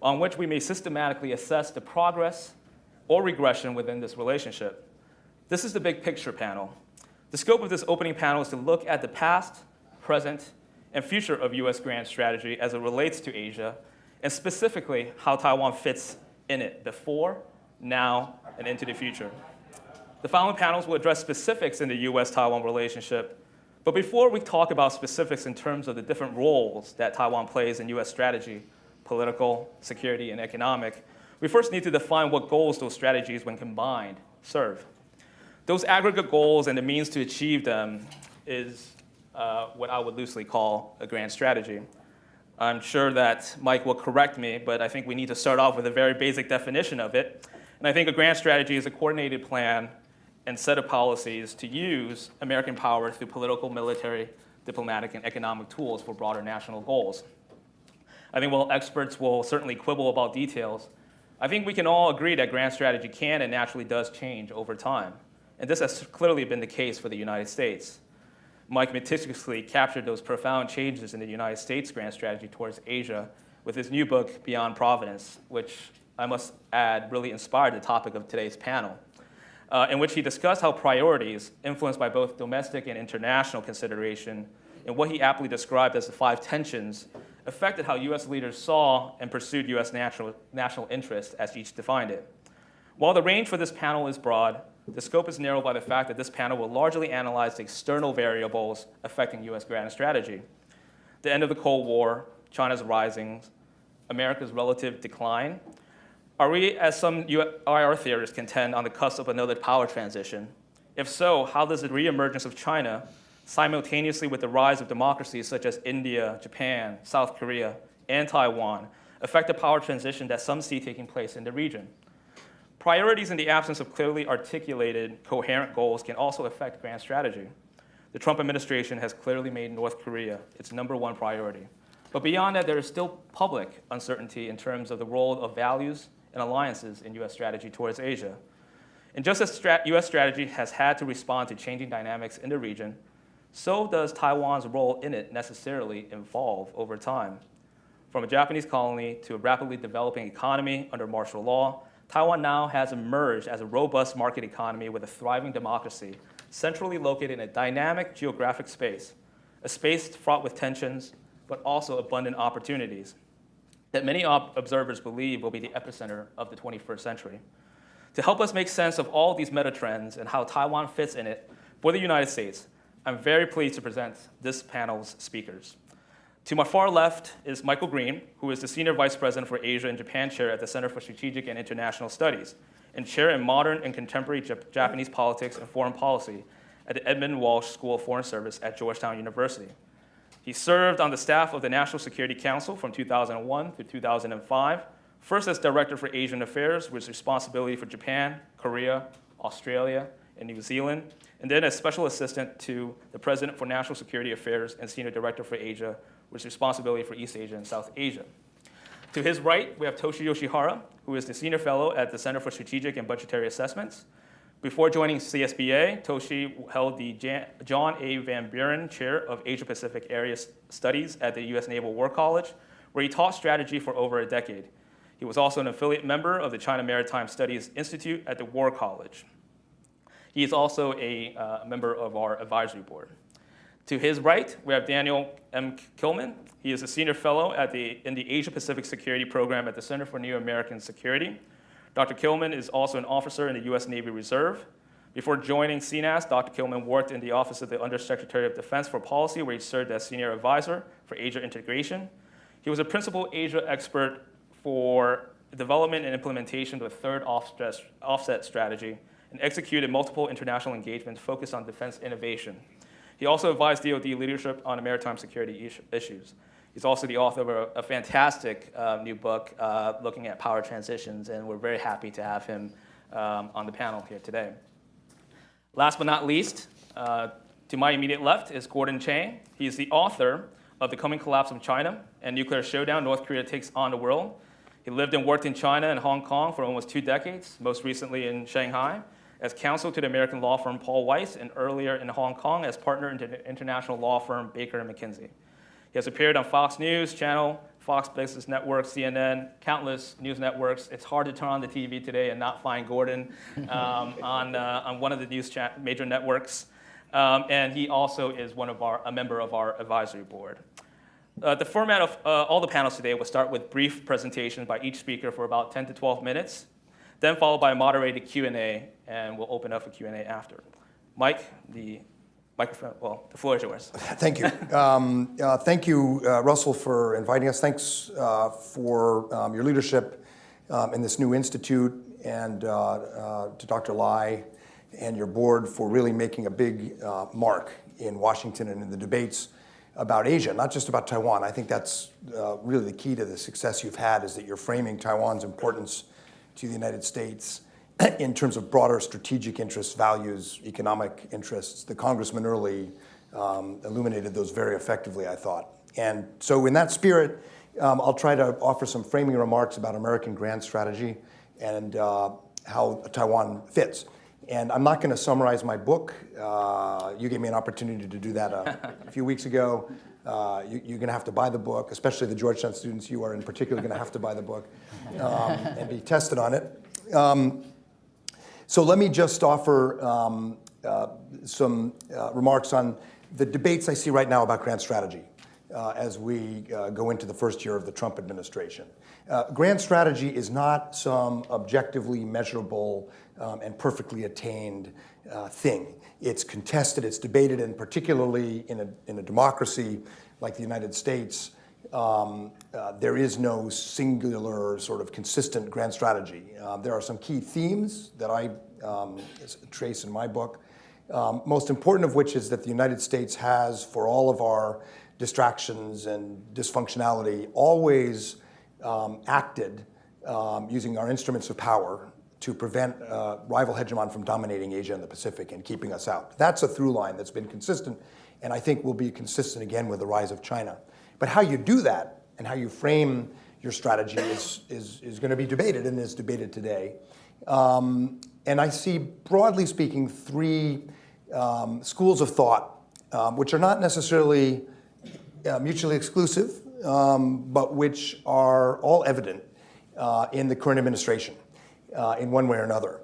on which we may systematically assess the progress or regression within this relationship. This is the big picture panel. The scope of this opening panel is to look at the past, present, and future of U.S. grand strategy as it relates to Asia, and specifically how Taiwan fits in it before, now, and into the future. The following panels will address specifics in the U.S.-Taiwan relationship, but before we talk about specifics in terms of the different roles that Taiwan plays in U.S. strategy, political, security, and economic, we first need to define what goals those strategies, when combined, serve. Those aggregate goals and the means to achieve them is what I would loosely call a grand strategy. I'm sure that Mike will correct me, but I think we need to start off with a very basic definition of it. And I think a grand strategy is a coordinated plan and set of policies to use American power through political, military, diplomatic, and economic tools for broader national goals. I think while experts will certainly quibble about details, I think we can all agree that grand strategy can and naturally does change over time. And this has clearly been the case for the United States. Mike meticulously captured those profound changes in the United States grand strategy towards Asia with his new book, Beyond Providence, which I must add really inspired the topic of today's panel, in which he discussed how priorities, influenced by both domestic and international consideration, and what he aptly described as the 5 tensions, affected how U.S. leaders saw and pursued U.S. national interests as each defined it. While the range for this panel is broad, the scope is narrowed by the fact that this panel will largely analyze the external variables affecting U.S. grand strategy. The end of the Cold War, China's rising, America's relative decline. Are we, as some IR theorists contend, on the cusp of another power transition? If so, how does the reemergence of China, simultaneously with the rise of democracies such as India, Japan, South Korea, and Taiwan, affect the power transition that some see taking place in the region? Priorities in the absence of clearly articulated, coherent goals can also affect grand strategy. The Trump administration has clearly made North Korea its #1 priority. But beyond that, there is still public uncertainty in terms of the role of values and alliances in U.S. strategy towards Asia. And just as U.S. strategy has had to respond to changing dynamics in the region, so does Taiwan's role in it necessarily evolve over time. From a Japanese colony to a rapidly developing economy under martial law, Taiwan now has emerged as a robust market economy with a thriving democracy, centrally located in a dynamic geographic space, a space fraught with tensions, but also abundant opportunities, that many observers believe will be the epicenter of the 21st century. To help us make sense of all these meta trends and how Taiwan fits in it for the United States, I'm very pleased to present this panel's speakers. To my far left is Michael Green, who is the Senior Vice President for Asia and Japan Chair at the Center for Strategic and International Studies, and Chair in Modern and Contemporary Japanese Politics and Foreign Policy at the Edmund Walsh School of Foreign Service at Georgetown University. He served on the staff of the National Security Council from 2001 to 2005, first as Director for Asian Affairs, with responsibility for Japan, Korea, Australia, and New Zealand, and then as Special Assistant to the President for National Security Affairs and Senior Director for Asia, with responsibility for East Asia and South Asia. To his right, we have Toshi Yoshihara, who is the Senior Fellow at the Center for Strategic and Budgetary Assessments. Before joining CSBA, Toshi held the John A. Van Buren Chair of Asia-Pacific Area Studies at the U.S. Naval War College, where he taught strategy for over a decade. He was also an affiliate member of the China Maritime Studies Institute at the War College. He is also a member of our advisory board. To his right, we have Daniel M. Kliman. He is a senior fellow in the Asia-Pacific Security Program at the Center for New American Security. Dr. Kliman is also an officer in the U.S. Navy Reserve. Before joining CNAS, Dr. Kliman worked in the Office of the Undersecretary of Defense for Policy, where he served as senior advisor for Asia integration. He was a principal Asia expert for development and implementation of the third offset strategy and executed multiple international engagements focused on defense innovation. He also advised DoD leadership on maritime security issues. He's also the author of a fantastic new book looking at power transitions, and we're very happy to have him on the panel here today. Last but not least, to my immediate left is Gordon Chang. He is the author of The Coming Collapse of China and Nuclear Showdown, North Korea Takes on the World. He lived and worked in China and Hong Kong for almost 2 decades, most recently in Shanghai, as counsel to the American law firm Paul Weiss, and earlier in Hong Kong as partner in the international law firm Baker & McKinsey. He has appeared on Fox News Channel, Fox Business Network, CNN, countless news networks. It's hard to turn on the TV today and not find Gordon on one of the major networks. And he also is a member of our advisory board. The format of all the panels today will start with brief presentations by each speaker for about 10 to 12 minutes, then followed by a moderated Q&A, and we'll open up for Q&A after. Mike, the microphone, well, the floor is yours. Thank you. Thank you, Russell, for inviting us. Thanks for your leadership in this new institute, and to Dr. Lai and your board for really making a big mark in Washington and in the debates about Asia, not just about Taiwan. I think that's really the key to the success you've had, is that you're framing Taiwan's importance to the United States in terms of broader strategic interests, values, economic interests. The Congressman early illuminated those very effectively, I thought. And so in that spirit, I'll try to offer some framing remarks about American grand strategy and how Taiwan fits. And I'm not going to summarize my book. You gave me an opportunity to do that a few weeks ago. You're going to have to buy the book, especially the Georgetown students. You are in particular going to have to buy the book and be tested on it. So let me just offer some remarks on the debates I see right now about grand strategy as we go into the first year of the Trump administration. Grand strategy is not some objectively measurable and perfectly attained thing. It's contested, it's debated, and particularly in a democracy like the United States, there is no singular sort of consistent grand strategy. There are some key themes that I trace in my book, most important of which is that the United States has, for all of our distractions and dysfunctionality, always acted using our instruments of power to prevent rival hegemon from dominating Asia and the Pacific and keeping us out. That's a through line that's been consistent, and I think will be consistent again with the rise of China. But how you do that and how you frame your strategy is going to be debated, and is debated today. And I see, broadly speaking, 3 schools of thought, which are not necessarily mutually exclusive, but which are all evident in the current administration in one way or another,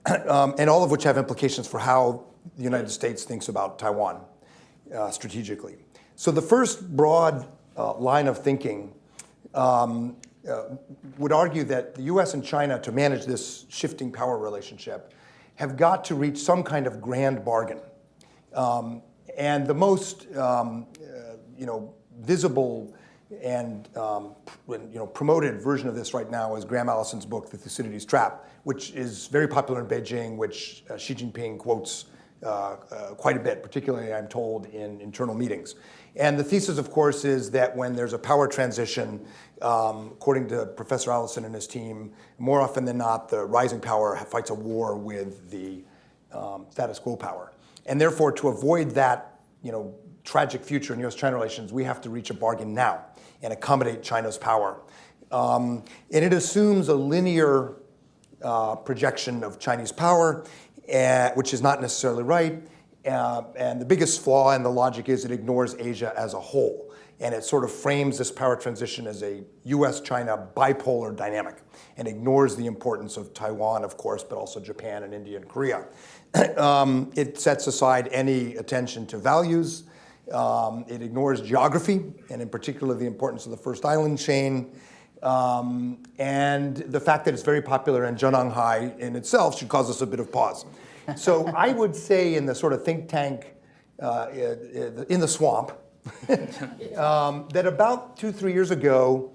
and all of which have implications for how the United States thinks about Taiwan strategically. So the first broad line of thinking would argue that the US and China, to manage this shifting power relationship, have got to reach some kind of grand bargain. And the most visible and promoted version of this right now is Graham Allison's book, The Thucydides Trap, which is very popular in Beijing, which Xi Jinping quotes quite a bit, particularly, I'm told, in internal meetings. And the thesis, of course, is that when there's a power transition, according to Professor Allison and his team, more often than not, the rising power fights a war with the status quo power. And therefore, to avoid that, tragic future in U.S.-China relations, we have to reach a bargain now and accommodate China's power. And it assumes a linear projection of Chinese power, which is not necessarily right. And the biggest flaw in the logic is it ignores Asia as a whole. And it sort of frames this power transition as a US-China bipolar dynamic and ignores the importance of Taiwan, of course, but also Japan and India and Korea. It sets aside any attention to values. It ignores geography, and in particular the importance of the first island chain. And the fact that it's very popular in Zhenanghai in itself should cause us a bit of pause. So I would say in the sort of think tank in the swamp that about 2-3 years ago,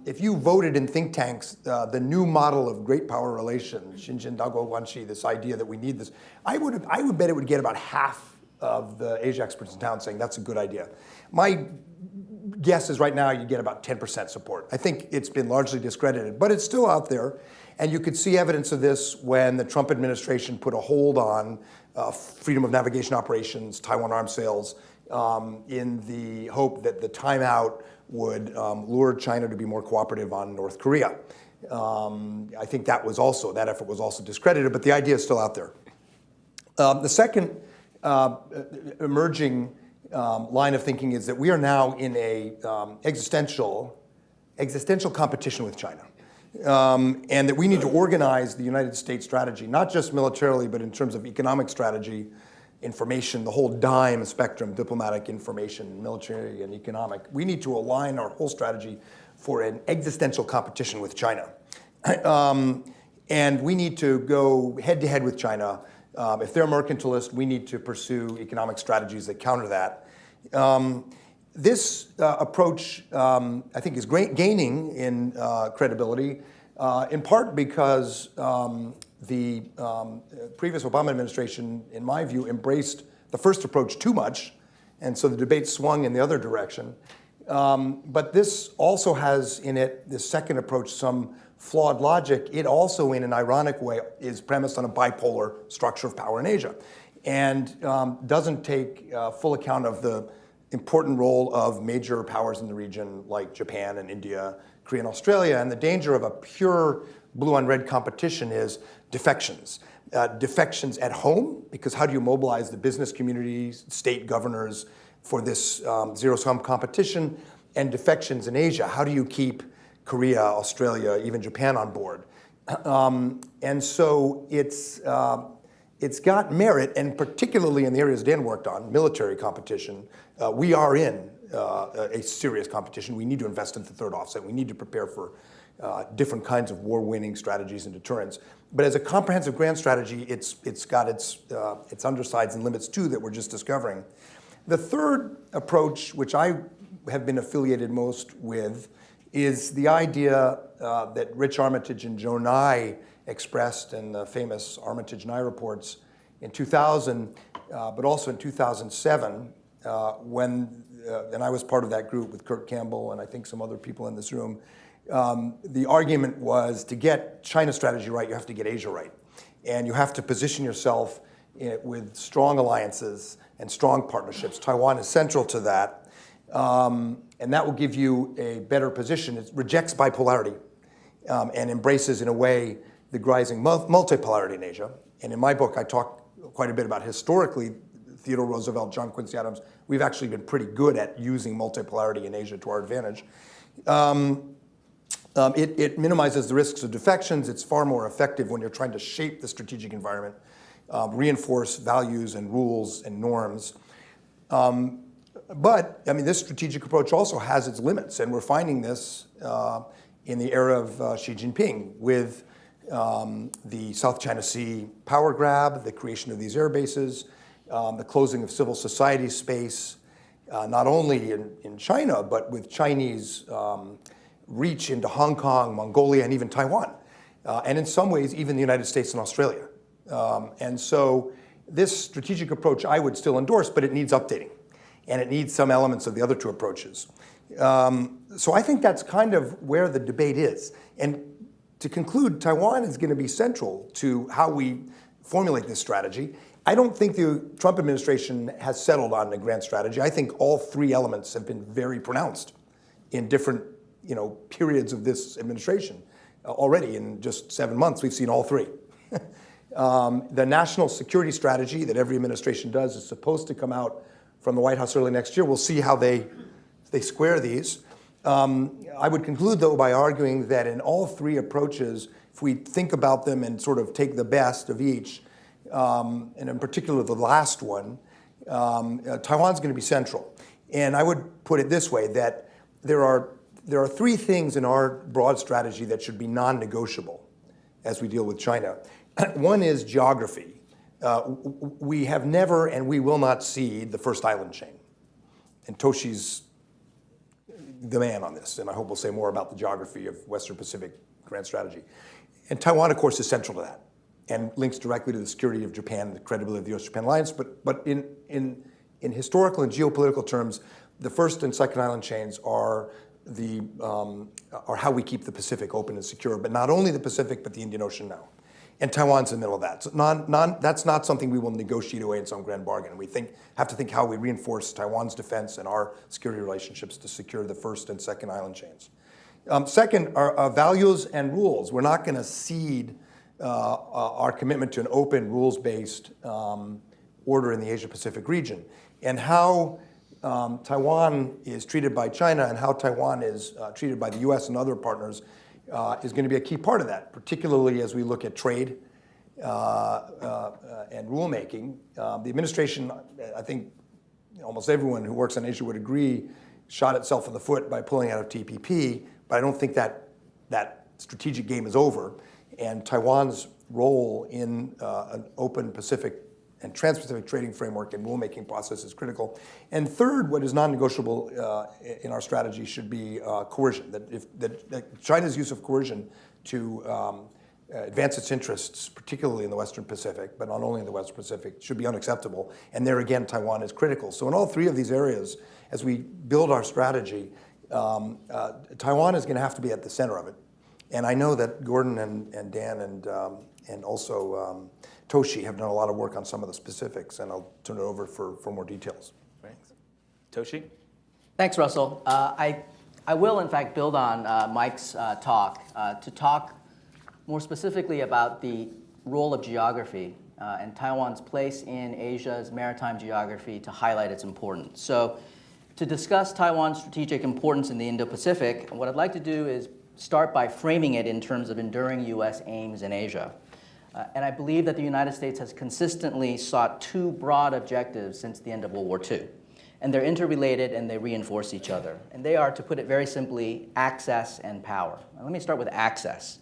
if you voted in think tanks, the new model of great power relations, Xinjiang Daguo Guanxi, this idea that we need this, I would bet it would get about half of the Asia experts in town saying that's a good idea. My guess is right now you get about 10% support. I think it's been largely discredited, but it's still out there. And you could see evidence of this when the Trump administration put a hold on freedom of navigation operations, Taiwan arms sales, in the hope that the timeout would lure China to be more cooperative on North Korea. I think that effort was also discredited, but the idea is still out there. The second emerging line of thinking is that we are now in a existential competition with China. And that we need to organize the United States strategy, not just militarily, but in terms of economic strategy, information, the whole dime spectrum, diplomatic, information, military, and economic. We need to align our whole strategy for an existential competition with China. And we need to go head-to-head with China. If they're mercantilist, we need to pursue economic strategies that counter that. This approach, I think, is gaining in credibility, in part because the previous Obama administration, in my view, embraced the first approach too much, and so the debate swung in the other direction. But this also has in it, this second approach, some flawed logic. It also, in an ironic way, is premised on a bipolar structure of power in Asia, and doesn't take full account of the important role of major powers in the region like Japan and India, Korea and Australia. And the danger of a pure blue on red competition is defections. Defections at home, because how do you mobilize the business community, state governors for this zero-sum competition? And defections in Asia, how do you keep Korea, Australia, even Japan on board? And so it's got merit, and particularly in the areas Dan worked on, military competition, we are in a serious competition. We need to invest in the third offset. We need to prepare for different kinds of war-winning strategies and deterrence. But as a comprehensive grand strategy, it's got its undersides and limits too that we're just discovering. The third approach, which I have been affiliated most with, is the idea that Rich Armitage and Joe Nye expressed in the famous Armitage-Nye reports in 2000, but also in 2007, when, and I was part of that group with Kurt Campbell and I think some other people in this room. The argument was to get China's strategy right, you have to get Asia right. And you have to position yourself with strong alliances and strong partnerships. Taiwan is central to that. And that will give you a better position. It rejects bipolarity and embraces, in a way, the rising multipolarity in Asia. And in my book, I talk quite a bit about historically, Theodore Roosevelt, John Quincy Adams, we've actually been pretty good at using multipolarity in Asia to our advantage. It minimizes the risks of defections. It's far more effective when you're trying to shape the strategic environment, reinforce values and rules and norms. But, I mean, this strategic approach also has its limits, and we're finding this in the era of Xi Jinping with the South China Sea power grab, the creation of these air bases, the closing of civil society space, not only in China, but with Chinese reach into Hong Kong, Mongolia, and even Taiwan. And in some ways, even the United States and Australia. And so this strategic approach I would still endorse, but it needs updating. And it needs some elements of the other two approaches. So I think that's kind of where the debate is. And to conclude, Taiwan is going to be central to how we formulate this strategy. I don't think the Trump administration has settled on a grand strategy. I think all three elements have been very pronounced in different periods of this administration. Already in just 7 months, we've seen all three. The national security strategy that every administration does is supposed to come out from the White House early next year. We'll see how they square these. I would conclude, though, by arguing that in all three approaches, if we think about them and sort of take the best of each, and in particular the last one, Taiwan's going to be central. And I would put it this way, that there are three things in our broad strategy that should be non-negotiable as we deal with China. One is geography. We have never and we will not cede the first island chain. And Toshi's the man on this, and I hope we'll say more about the geography of Western Pacific grand strategy. And Taiwan, of course, is central to that and links directly to the security of Japan, the credibility of the U.S.-Japan alliance. But in historical and geopolitical terms, the first and second island chains are how we keep the Pacific open and secure, but not only the Pacific, but the Indian Ocean now. And Taiwan's in the middle of that. So that's not something we will negotiate away in some grand bargain. We have to think how we reinforce Taiwan's defense and our security relationships to secure the first and second island chains. Second are values and rules. We're not going to cede our commitment to an open, rules-based order in the Asia-Pacific region. And how Taiwan is treated by China and how Taiwan is treated by the U.S. and other partners is going to be a key part of that, particularly as we look at trade and rulemaking. The administration, I think almost everyone who works on Asia would agree, shot itself in the foot by pulling out of TPP, but I don't think that strategic game is over. And Taiwan's role in an open Pacific and trans-Pacific trading framework and rulemaking process is critical. And third, what is non-negotiable in our strategy should be coercion. That China's use of coercion to advance its interests, particularly in the Western Pacific, but not only in the Western Pacific, should be unacceptable. And there again, Taiwan is critical. So in all three of these areas, as we build our strategy, Taiwan is going to have to be at the center of it. And I know that Gordon and Dan and also Toshi have done a lot of work on some of the specifics, and I'll turn it over for more details. Thanks. Toshi? Thanks, Russell. I will, in fact, build on Mike's talk to talk more specifically about the role of geography and Taiwan's place in Asia's maritime geography to highlight its importance. So to discuss Taiwan's strategic importance in the Indo-Pacific, what I'd like to do is start by framing it in terms of enduring U.S. aims in Asia. And I believe that the United States has consistently sought two broad objectives since the end of World War II. And they're interrelated and they reinforce each other. And they are, to put it very simply, access and power. Now, let me start with access.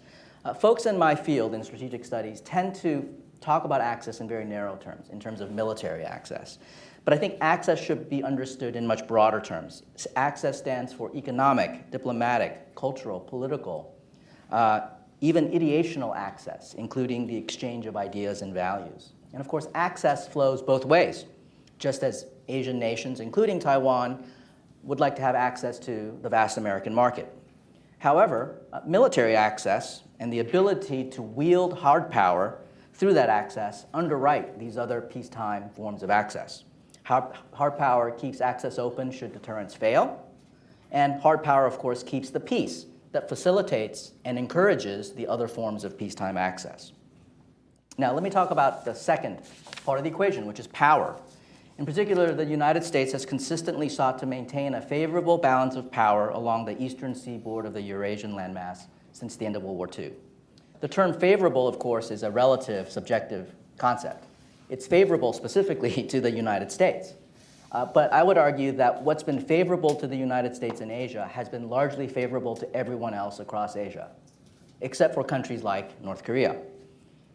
Folks in my field in strategic studies tend to talk about access in very narrow terms, in terms of military access. But I think access should be understood in much broader terms. Access stands for economic, diplomatic, cultural, political, even ideational access, including the exchange of ideas and values. And of course, access flows both ways, just as Asian nations, including Taiwan, would like to have access to the vast American market. However, military access and the ability to wield hard power through that access underwrite these other peacetime forms of access. Hard power keeps access open should deterrence fail, and hard power, of course, keeps the peace that facilitates and encourages the other forms of peacetime access. Now, let me talk about the second part of the equation, which is power. In particular, the United States has consistently sought to maintain a favorable balance of power along the eastern seaboard of the Eurasian landmass since the end of World War II. The term favorable, of course, is a relative, subjective concept. It's favorable specifically to the United States. But I would argue that what's been favorable to the United States in Asia has been largely favorable to everyone else across Asia, except for countries like North Korea.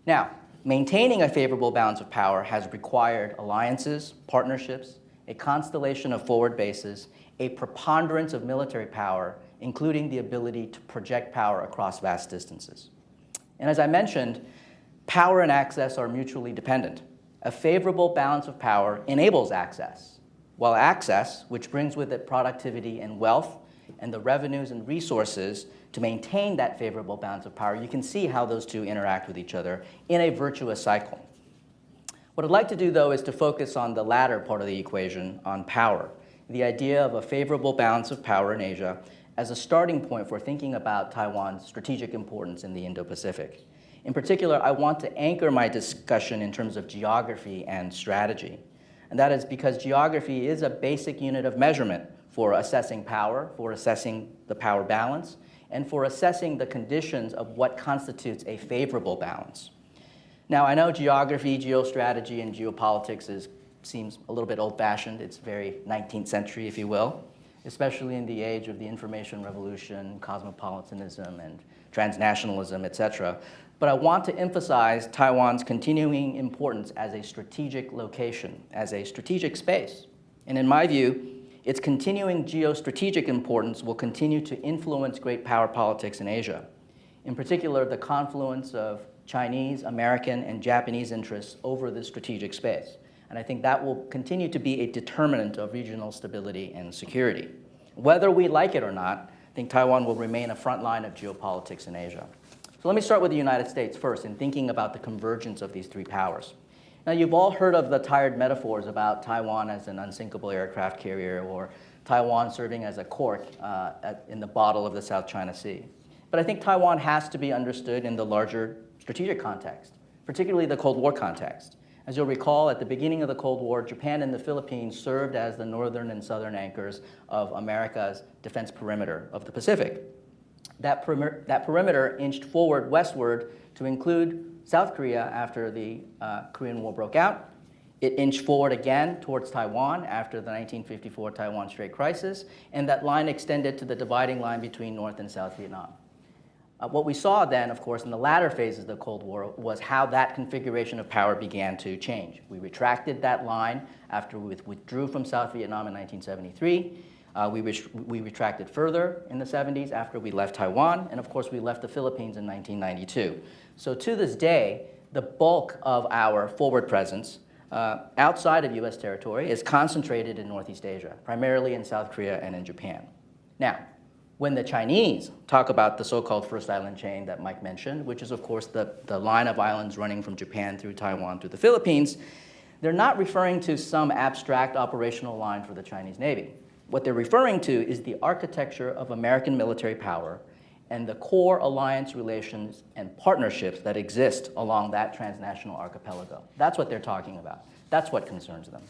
Now, maintaining a favorable balance of power has required alliances, partnerships, a constellation of forward bases, a preponderance of military power, including the ability to project power across vast distances. And as I mentioned, power and access are mutually dependent. A favorable balance of power enables access, while access, which brings with it productivity and wealth, and the revenues and resources to maintain that favorable balance of power, you can see how those two interact with each other in a virtuous cycle. What I'd like to do, though, is to focus on the latter part of the equation, on power, the idea of a favorable balance of power in Asia as a starting point for thinking about Taiwan's strategic importance in the Indo-Pacific. In particular, I want to anchor my discussion in terms of geography and strategy. And that is because geography is a basic unit of measurement for assessing power, for assessing the power balance, and for assessing the conditions of what constitutes a favorable balance. Now, I know geography, geostrategy, and geopolitics seems a little bit old-fashioned. It's very 19th century, if you will, especially in the age of the information revolution, cosmopolitanism, and transnationalism, et cetera. But I want to emphasize Taiwan's continuing importance as a strategic location, as a strategic space. And in my view, its continuing geostrategic importance will continue to influence great power politics in Asia. In particular, the confluence of Chinese, American, and Japanese interests over this strategic space. And I think that will continue to be a determinant of regional stability and security. Whether we like it or not, I think Taiwan will remain a front line of geopolitics in Asia. So let me start with the United States first in thinking about the convergence of these three powers. Now, you've all heard of the tired metaphors about Taiwan as an unsinkable aircraft carrier or Taiwan serving as a cork in the bottle of the South China Sea. But I think Taiwan has to be understood in the larger strategic context, particularly the Cold War context. As you'll recall, at the beginning of the Cold War, Japan and the Philippines served as the northern and southern anchors of America's defense perimeter of the Pacific. That perimeter inched forward westward to include South Korea after the Korean War broke out. It inched forward again towards Taiwan after the 1954 Taiwan Strait crisis, and that line extended to the dividing line between North and South Vietnam. What we saw then, of course, in the latter phases of the Cold War was how that configuration of power began to change. We retracted that line after we withdrew from South Vietnam in 1973. We retracted further in the 70s after we left Taiwan, and of course we left the Philippines in 1992. So to this day, the bulk of our forward presence outside of US territory is concentrated in Northeast Asia, primarily in South Korea and in Japan. Now, when the Chinese talk about the so-called first island chain that Mike mentioned, which is of course the line of islands running from Japan through Taiwan through the Philippines, they're not referring to some abstract operational line for the Chinese Navy. What they're referring to is the architecture of American military power and the core alliance relations and partnerships that exist along that transnational archipelago. That's what they're talking about. That's what concerns them.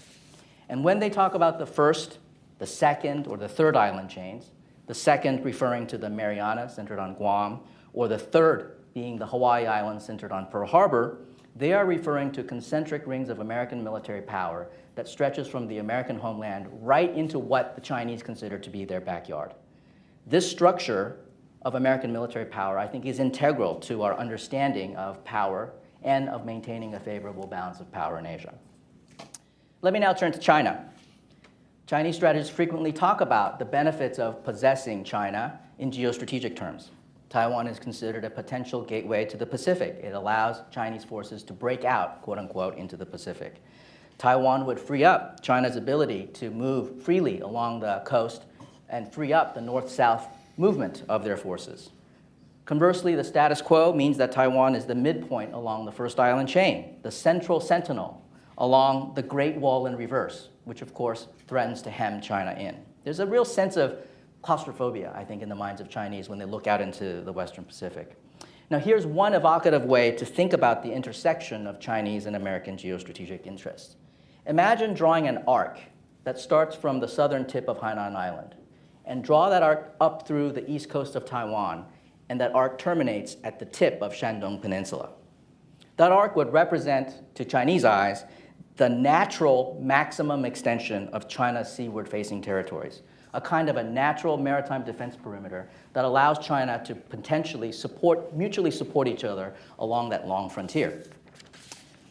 And when they talk about the first, the second, or the third island chains, the second referring to the Marianas centered on Guam, or the third being the Hawaii Islands centered on Pearl Harbor, they are referring to concentric rings of American military power that stretches from the American homeland right into what the Chinese consider to be their backyard. This structure of American military power, I think, is integral to our understanding of power and of maintaining a favorable balance of power in Asia. Let me now turn to China. Chinese strategists frequently talk about the benefits of possessing China in geostrategic terms. Taiwan is considered a potential gateway to the Pacific. It allows Chinese forces to break out, quote unquote, into the Pacific. Taiwan would free up China's ability to move freely along the coast and free up the north-south movement of their forces. Conversely, the status quo means that Taiwan is the midpoint along the first island chain, the central sentinel along the Great Wall in reverse, which of course threatens to hem China in. There's a real sense of claustrophobia, I think, in the minds of Chinese when they look out into the Western Pacific. Now, here's one evocative way to think about the intersection of Chinese and American geostrategic interests. Imagine drawing an arc that starts from the southern tip of Hainan Island and draw that arc up through the east coast of Taiwan, and that arc terminates at the tip of Shandong Peninsula. That arc would represent, to Chinese eyes, the natural maximum extension of China's seaward-facing territories, a kind of a natural maritime defense perimeter that allows China to potentially mutually support each other along that long frontier.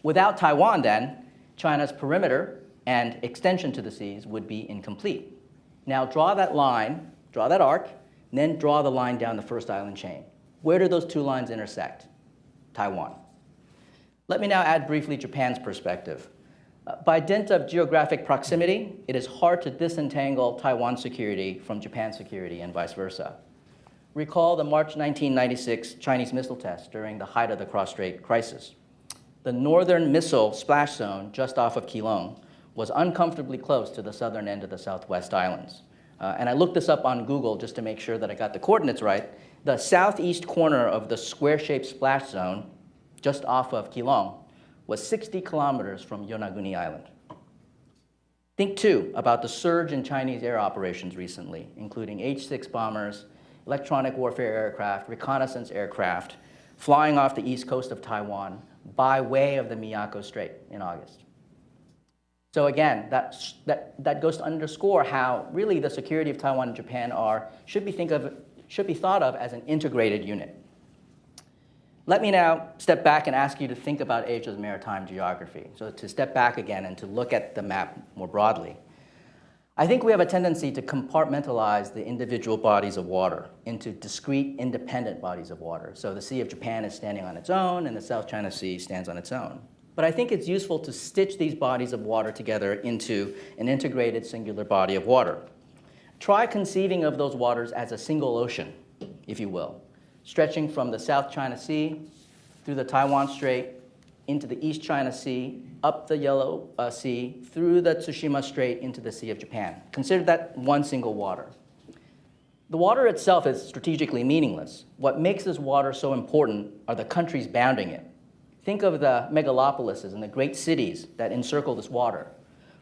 Without Taiwan, then, China's perimeter and extension to the seas would be incomplete. Now draw that line, draw that arc, and then draw the line down the first island chain. Where do those two lines intersect? Taiwan. Let me now add briefly Japan's perspective. By dint of geographic proximity, it is hard to disentangle Taiwan security from Japan security and vice versa. Recall the March 1996 Chinese missile test during the height of the cross-strait crisis. The northern missile splash zone just off of Keelung was uncomfortably close to the southern end of the Southwest Islands. And I looked this up on Google just to make sure that I got the coordinates right. The southeast corner of the square-shaped splash zone just off of Keelung was 60 kilometers from Yonaguni Island. Think, too, about the surge in Chinese air operations recently, including H-6 bombers, electronic warfare aircraft, reconnaissance aircraft, flying off the east coast of Taiwan by way of the Miyako Strait in August. So again, that goes to underscore how really the security of Taiwan and Japan should be thought of as an integrated unit. Let me now step back and ask you to think about Asia's maritime geography. So to step back again and to look at the map more broadly. I think we have a tendency to compartmentalize the individual bodies of water into discrete, independent bodies of water. So the Sea of Japan is standing on its own, and the South China Sea stands on its own. But I think it's useful to stitch these bodies of water together into an integrated singular body of water. Try conceiving of those waters as a single ocean, if you will, stretching from the South China Sea through the Taiwan Strait into the East China Sea, up the Yellow Sea, through the Tsushima Strait into the Sea of Japan. Consider that one single water. The water itself is strategically meaningless. What makes this water so important are the countries bounding it. Think of the megalopolises and the great cities that encircle this water,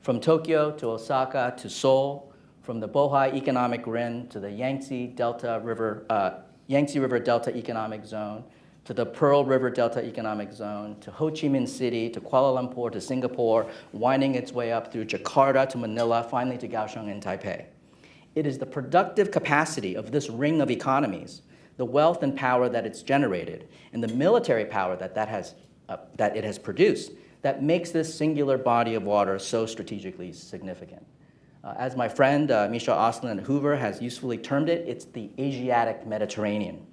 from Tokyo to Osaka to Seoul, from the Bohai Economic Rim to the Yangtze River Delta Economic Zone, to the Pearl River Delta Economic Zone, to Ho Chi Minh City, to Kuala Lumpur, to Singapore, winding its way up through Jakarta to Manila, finally to Kaohsiung and Taipei. It is the productive capacity of this ring of economies, the wealth and power that it's generated, and the military power that it has produced that makes this singular body of water so strategically significant. As my friend Michel Osland Hoover has usefully termed it, it's the Asiatic Mediterranean.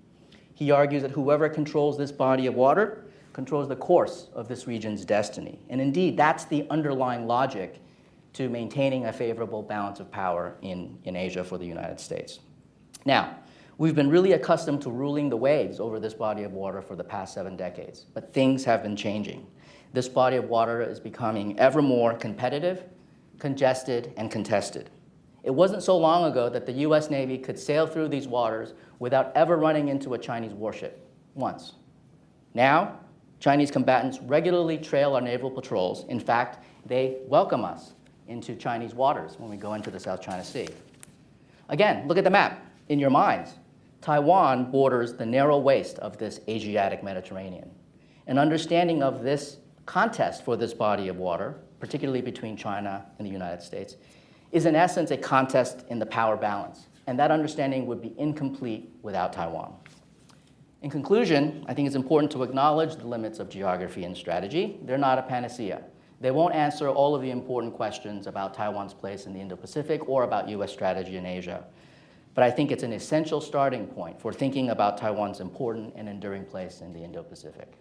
He argues that whoever controls this body of water controls the course of this region's destiny. And indeed, that's the underlying logic to maintaining a favorable balance of power in Asia for the United States. Now, we've been really accustomed to ruling the waves over this body of water for the past 7 decades, but things have been changing. This body of water is becoming ever more competitive, congested, and contested. It wasn't so long ago that the US Navy could sail through these waters without ever running into a Chinese warship, once. Now, Chinese combatants regularly trail our naval patrols. In fact, they welcome us into Chinese waters when we go into the South China Sea. Again, look at the map in your minds. Taiwan borders the narrow waist of this Asiatic Mediterranean. An understanding of this contest for this body of water, particularly between China and the United States, is in essence a contest in the power balance. And that understanding would be incomplete without Taiwan. In conclusion, I think it's important to acknowledge the limits of geography and strategy. They're not a panacea. They won't answer all of the important questions about Taiwan's place in the Indo-Pacific or about US strategy in Asia. But I think it's an essential starting point for thinking about Taiwan's important and enduring place in the Indo-Pacific.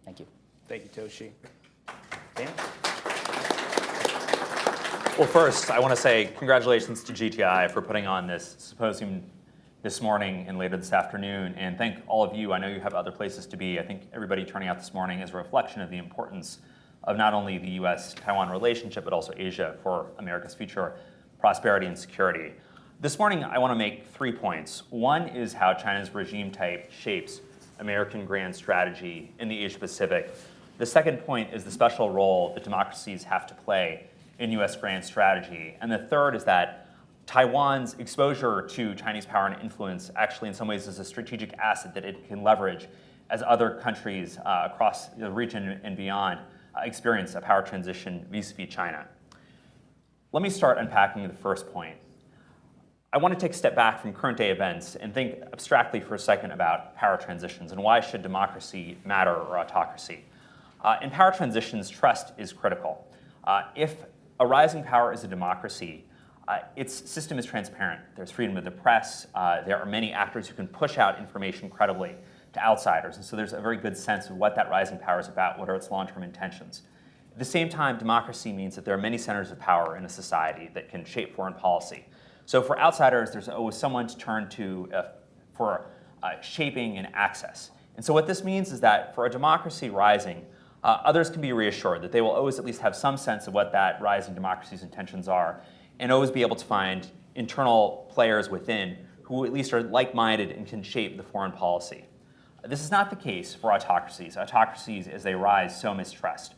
Thank you. Thank you, Toshi. Dan? Well, first, I want to say congratulations to GTI for putting on this symposium this morning and later this afternoon, and thank all of you. I know you have other places to be. I think everybody turning out this morning is a reflection of the importance of not only the US-Taiwan relationship, but also Asia for America's future prosperity and security. This morning, I want to make 3 points. One is how China's regime type shapes American grand strategy in the Asia-Pacific. The second point is the special role that democracies have to play in US grand strategy. And the third is that Taiwan's exposure to Chinese power and influence actually in some ways is a strategic asset that it can leverage as other countries across the region and beyond experience a power transition vis-a-vis China. Let me start unpacking the first point. I want to take a step back from current day events and think abstractly for a second about power transitions and why should democracy matter or autocracy. In power transitions, trust is critical. If a rising power is a democracy, its system is transparent. There's freedom of the press. There are many actors who can push out information credibly to outsiders. And so there's a very good sense of what that rising power is about, what are its long-term intentions. At the same time, democracy means that there are many centers of power in a society that can shape foreign policy. So for outsiders, there's always someone to turn to for shaping and access. And so what this means is that for a democracy rising, others can be reassured that they will always at least have some sense of what that rising democracy's intentions are, and always be able to find internal players within who at least are like-minded and can shape the foreign policy. This is not the case for autocracies. Autocracies, as they rise, sow mistrust.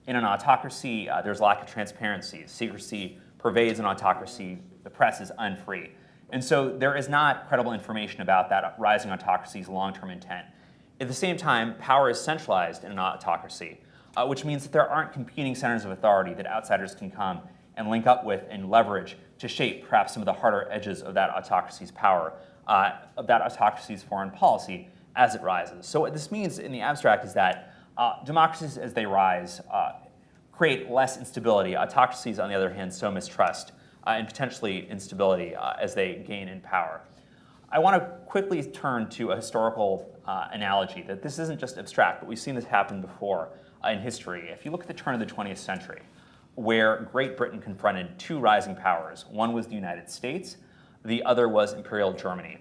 In an autocracy, there's lack of transparency. Secrecy pervades an autocracy. The press is unfree. And so there is not credible information about that rising autocracy's long-term intent. At the same time, power is centralized in an autocracy, which means that there aren't competing centers of authority that outsiders can come and link up with and leverage to shape perhaps some of the harder edges of that autocracy's power, of that autocracy's foreign policy as it rises. So what this means in the abstract is that democracies, as they rise, create less instability. Autocracies, on the other hand, sow mistrust and potentially instability as they gain in power. I want to quickly turn to a historical analogy, that this isn't just abstract, but we've seen this happen before in history. If you look at the turn of the 20th century, where Great Britain confronted two rising powers, one was the United States, the other was Imperial Germany.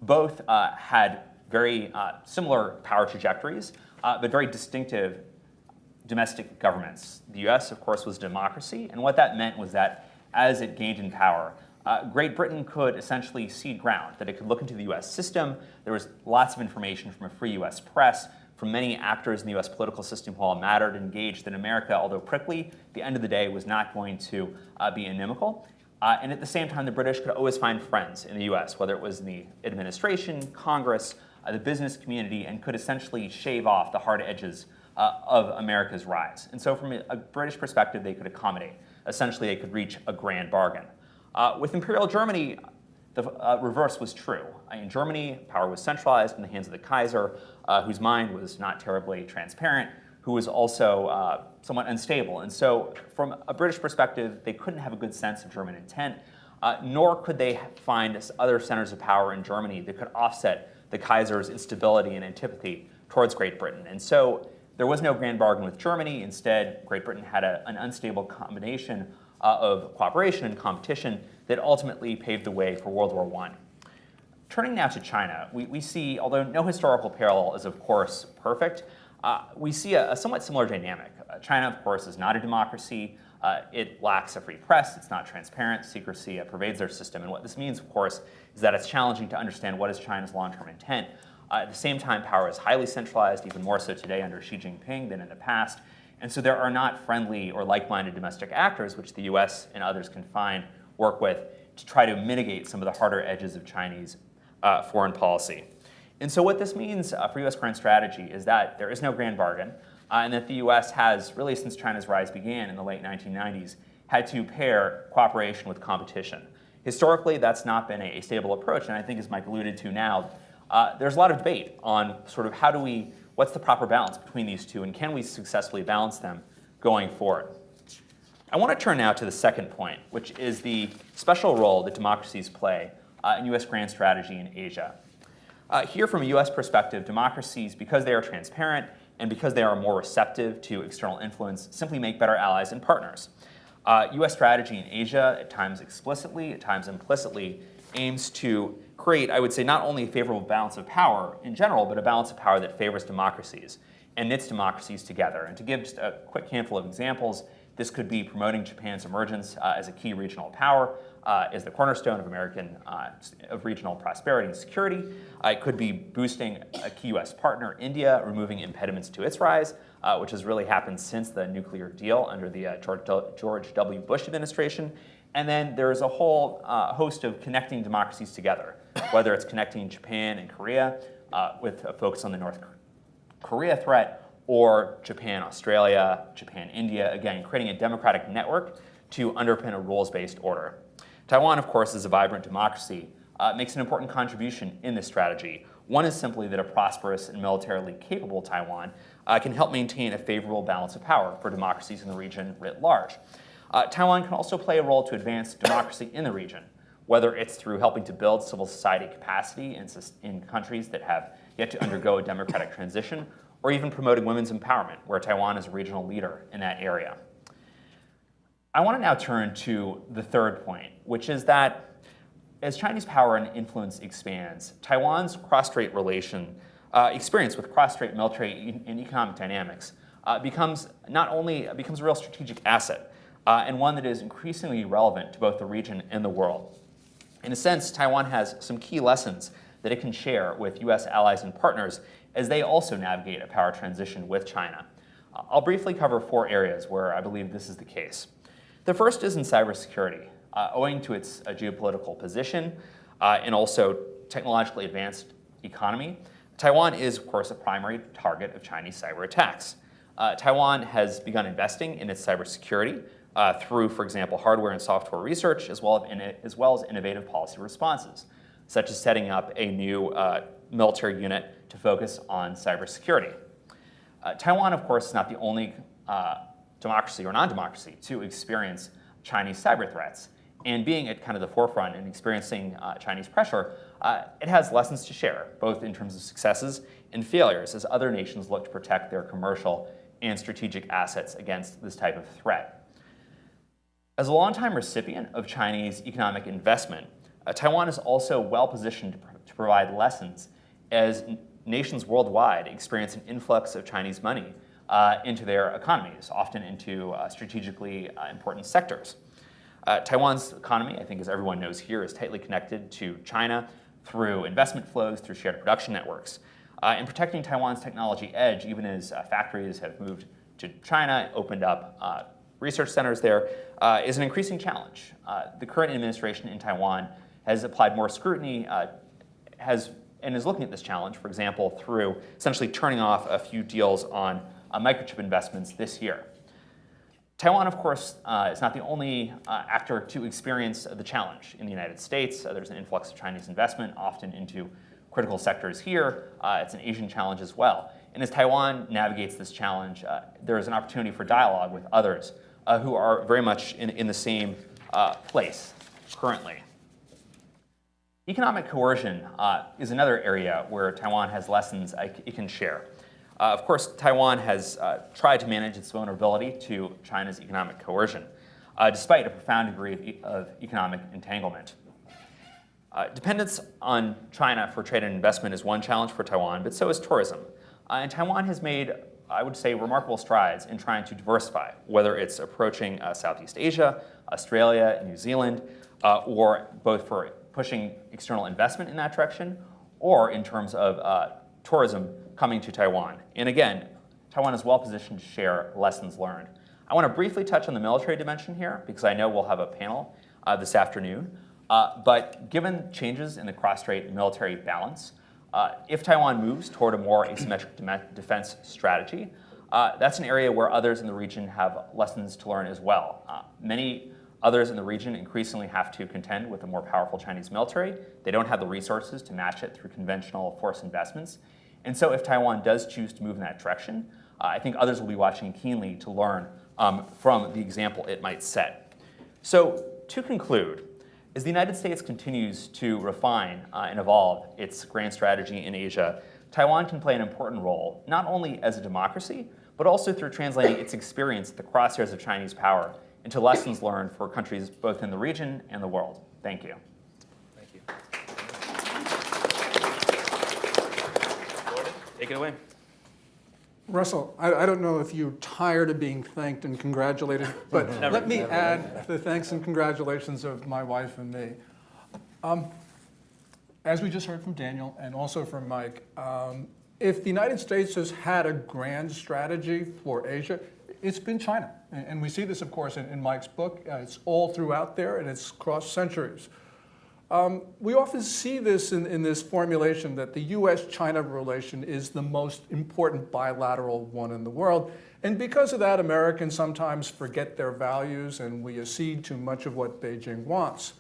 Both had very similar power trajectories, but very distinctive domestic governments. The US, of course, was a democracy, and what that meant was that as it gained in power, Great Britain could essentially cede ground, that it could look into the US system. There was lots of information from a free US press, from many actors in the US political system who all mattered, engaged that America, although prickly, at the end of the day was not going to be inimical. And at the same time, the British could always find friends in the US, whether it was in the administration, Congress, the business community, and could essentially shave off the hard edges of America's rise. And so from a British perspective, they could accommodate. Essentially, they could reach a grand bargain. With Imperial Germany, the reverse was true. In Germany, power was centralized in the hands of the Kaiser, whose mind was not terribly transparent, who was also somewhat unstable. And so from a British perspective, they couldn't have a good sense of German intent, nor could they find other centers of power in Germany that could offset the Kaiser's instability and antipathy towards Great Britain. And so there was no grand bargain with Germany. Instead, Great Britain had an unstable combination of cooperation and competition that ultimately paved the way for World War I. Turning now to China, we see, although no historical parallel is of course perfect, we see a somewhat similar dynamic. China, of course, is not a democracy. It lacks a free press. It's not transparent. Secrecy pervades their system. And what this means, of course, is that it's challenging to understand what is China's long-term intent. At the same time, power is highly centralized, even more so today under Xi Jinping than in the past. And so there are not friendly or like-minded domestic actors, which the US and others can work with to try to mitigate some of the harder edges of Chinese foreign policy. And so what this means for US grand strategy is that there is no grand bargain, and that the US has, really since China's rise began in the late 1990s, had to pair cooperation with competition. Historically, that's not been a stable approach, and I think as Mike alluded to now, there's a lot of debate on sort of what's the proper balance between these two, and can we successfully balance them going forward? I want to turn now to the second point, which is the special role that democracies play in US grand strategy in Asia. Here from a US perspective, democracies, because they are transparent and because they are more receptive to external influence, simply make better allies and partners. US strategy in Asia, at times explicitly, at times implicitly, aims to create, I would say, not only a favorable balance of power in general, but a balance of power that favors democracies and knits democracies together. And to give just a quick handful of examples, this could be promoting Japan's emergence as a key regional power, as the cornerstone of regional prosperity and security. It could be boosting a key US partner, India, removing impediments to its rise, which has really happened since the nuclear deal under the George W. Bush administration. And then there's a whole host of connecting democracies together, whether it's connecting Japan and Korea with a focus on the North Korea threat, or Japan, Australia, Japan, India, again, creating a democratic network to underpin a rules-based order. Taiwan, of course, is a vibrant democracy, makes an important contribution in this strategy. One is simply that a prosperous and militarily capable Taiwan can help maintain a favorable balance of power for democracies in the region writ large. Taiwan can also play a role to advance democracy in the region, whether it's through helping to build civil society capacity in countries that have yet to undergo a democratic transition, or even promoting women's empowerment, where Taiwan is a regional leader in that area. I want to now turn to the third point, which is that as Chinese power and influence expands, Taiwan's cross-strait experience with cross-strait military and economic dynamics becomes a real strategic asset, and one that is increasingly relevant to both the region and the world. In a sense, Taiwan has some key lessons that it can share with US allies and partners as they also navigate a power transition with China. I'll briefly cover 4 areas where I believe this is the case. The first is in cybersecurity. Owing to its geopolitical position and also technologically advanced economy, Taiwan is, of course, a primary target of Chinese cyber attacks. Taiwan has begun investing in its cybersecurity through, for example, hardware and software research, as well as innovative policy responses, such as setting up a new military unit to focus on cybersecurity. Taiwan, of course, is not the only democracy or non-democracy to experience Chinese cyber threats. And being at kind of the forefront and experiencing Chinese pressure, it has lessons to share, both in terms of successes and failures, as other nations look to protect their commercial and strategic assets against this type of threat. As a longtime recipient of Chinese economic investment, Taiwan is also well positioned to provide lessons as nations worldwide experience an influx of Chinese money into their economies, often into strategically important sectors. Taiwan's economy, I think as everyone knows here, is tightly connected to China through investment flows, through shared production networks. And protecting Taiwan's technology edge, even as factories have moved to China, opened up research centers there, is an increasing challenge. The current administration in Taiwan has applied more scrutiny and is looking at this challenge, for example, through essentially turning off a few deals on microchip investments this year. Taiwan, of course, is not the only actor to experience the challenge in the United States. There's an influx of Chinese investment, often into critical sectors here. It's an Asian challenge as well. And as Taiwan navigates this challenge, there is an opportunity for dialogue with others who are very much in the same place currently. Economic coercion is another area where Taiwan has lessons it can share. Of course, Taiwan has tried to manage its vulnerability to China's economic coercion, despite a profound degree of economic entanglement. Dependence on China for trade and investment is one challenge for Taiwan, but so is tourism. And Taiwan has made, I would say, remarkable strides in trying to diversify, whether it's approaching Southeast Asia, Australia, New Zealand, or both for pushing external investment in that direction, or in terms of tourism coming to Taiwan. And again, Taiwan is well positioned to share lessons learned. I want to briefly touch on the military dimension here, because I know we'll have a panel this afternoon. But given changes in the cross-strait military balance, if Taiwan moves toward a more asymmetric defense strategy, that's an area where others in the region have lessons to learn as well. Many others in the region increasingly have to contend with a more powerful Chinese military. They don't have the resources to match it through conventional force investments. And so if Taiwan does choose to move in that direction, I think others will be watching keenly to learn from the example it might set. So to conclude, as the United States continues to refine and evolve its grand strategy in Asia, Taiwan can play an important role, not only as a democracy, but also through translating its experience at the crosshairs of Chinese power into lessons learned for countries both in the region and the world. Thank you. Thank you. Take it away. Russell, I don't know if you're tired of being thanked and congratulated, but let me add the thanks and congratulations of my wife and me. As we just heard from Daniel and also from Mike, if the United States has had a grand strategy for Asia, it's been China. And we see this, of course, in Mike's book. It's all throughout there, and it's crossed centuries. We often see this in this formulation that the U.S.-China relation is the most important bilateral one in the world. And because of that, Americans sometimes forget their values and we accede to much of what Beijing wants.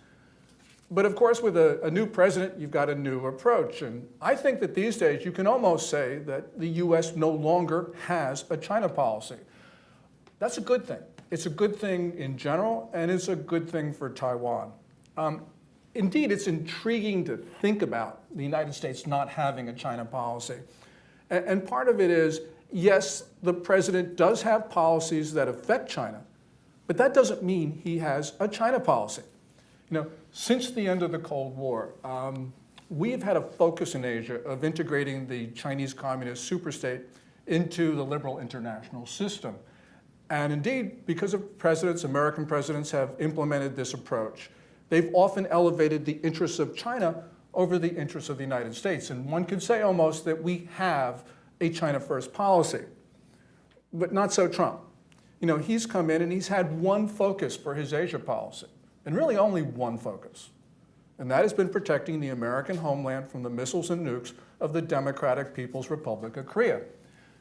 But of course, with a new president, you've got a new approach. And I think that these days you can almost say that the U.S. no longer has a China policy. That's a good thing. It's a good thing in general, and it's a good thing for Taiwan. Indeed, it's intriguing to think about the United States not having a China policy. And part of it is, yes, the president does have policies that affect China, but that doesn't mean he has a China policy. You know, since the end of the Cold War, we have had a focus in Asia of integrating the Chinese communist superstate into the liberal international system. And indeed, because of presidents, American presidents have implemented this approach. They've often elevated the interests of China over the interests of the United States. And one could say almost that we have a China first policy, but not so Trump. You know, he's come in and he's had one focus for his Asia policy, and really only one focus. And that has been protecting the American homeland from the missiles and nukes of the Democratic People's Republic of Korea.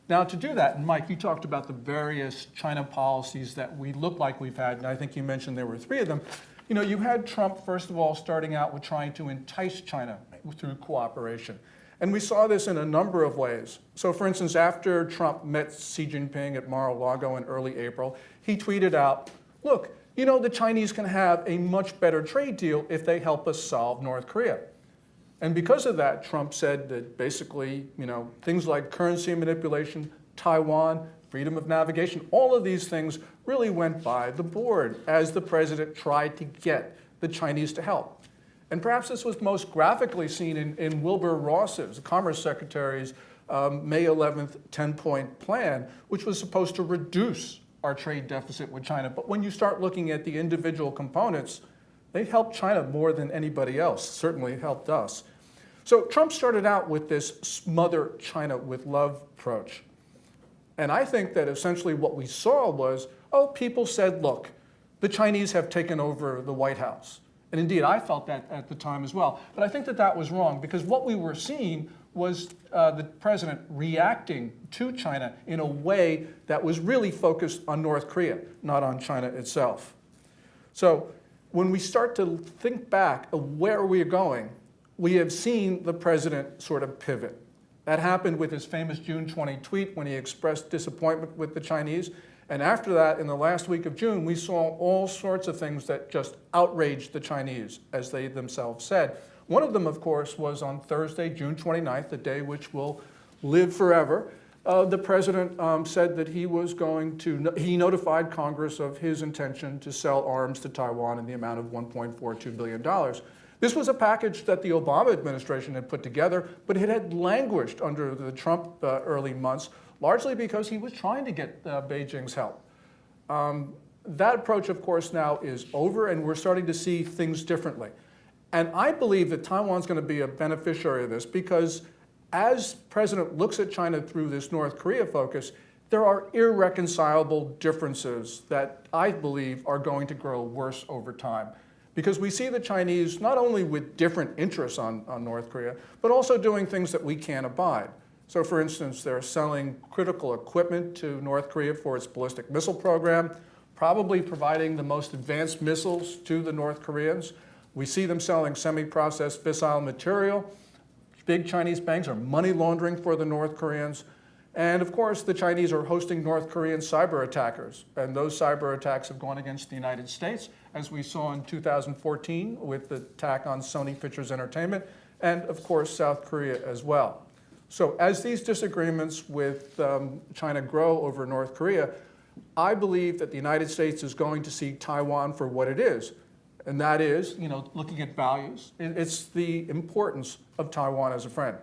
Now, to do that, and Mike, you talked about the various China policies that we look like we've had, and I think you mentioned there were 3 of them. You know, you had Trump, first of all, starting out with trying to entice China through cooperation. And we saw this in a number of ways. So, for instance, after Trump met Xi Jinping at Mar-a-Lago in early April, he tweeted out, look, you know, the Chinese can have a much better trade deal if they help us solve North Korea. And because of that, Trump said that basically, you know, things like currency manipulation, Taiwan, freedom of navigation, all of these things really went by the board as the president tried to get the Chinese to help. And perhaps this was most graphically seen in Wilbur Ross's, the Commerce Secretary's May 11th 10-point plan, which was supposed to reduce our trade deficit with China. But when you start looking at the individual components, they helped China more than anybody else, certainly helped us. So Trump started out with this smother China with love approach. And I think that essentially what we saw was, oh, people said, look, the Chinese have taken over the White House. And indeed, I felt that at the time as well. But I think that that was wrong, because what we were seeing was the president reacting to China in a way that was really focused on North Korea, not on China itself. So when we start to think back of where we are going, we have seen the president sort of pivot. That happened with his famous June 20 tweet when he expressed disappointment with the Chinese. And after that, in the last week of June, we saw all sorts of things that just outraged the Chinese, as they themselves said. One of them, of course, was on Thursday, June 29th, the day which will live forever. The president said that he was going to, he notified Congress of his intention to sell arms to Taiwan in the amount of $1.42 billion. This was a package that the Obama administration had put together, but it had languished under the Trump early months, largely because he was trying to get Beijing's help. That approach, of course, now is over, and we're starting to see things differently. And I believe that Taiwan's going to be a beneficiary of this, because as President looks at China through this North Korea focus, there are irreconcilable differences that I believe are going to grow worse over time. Because we see the Chinese not only with different interests on North Korea, but also doing things that we can't abide. So for instance, they're selling critical equipment to North Korea for its ballistic missile program, probably providing the most advanced missiles to the North Koreans. We see them selling semi-processed fissile material. Big Chinese banks are money laundering for the North Koreans. And of course, the Chinese are hosting North Korean cyber attackers. And those cyber attacks have gone against the United States, as we saw in 2014 with the attack on Sony Pictures Entertainment, and of course, South Korea as well. So as these disagreements with China grow over North Korea, I believe that the United States is going to see Taiwan for what it is. And that is, you know, looking at values. It's the importance of Taiwan as a friend.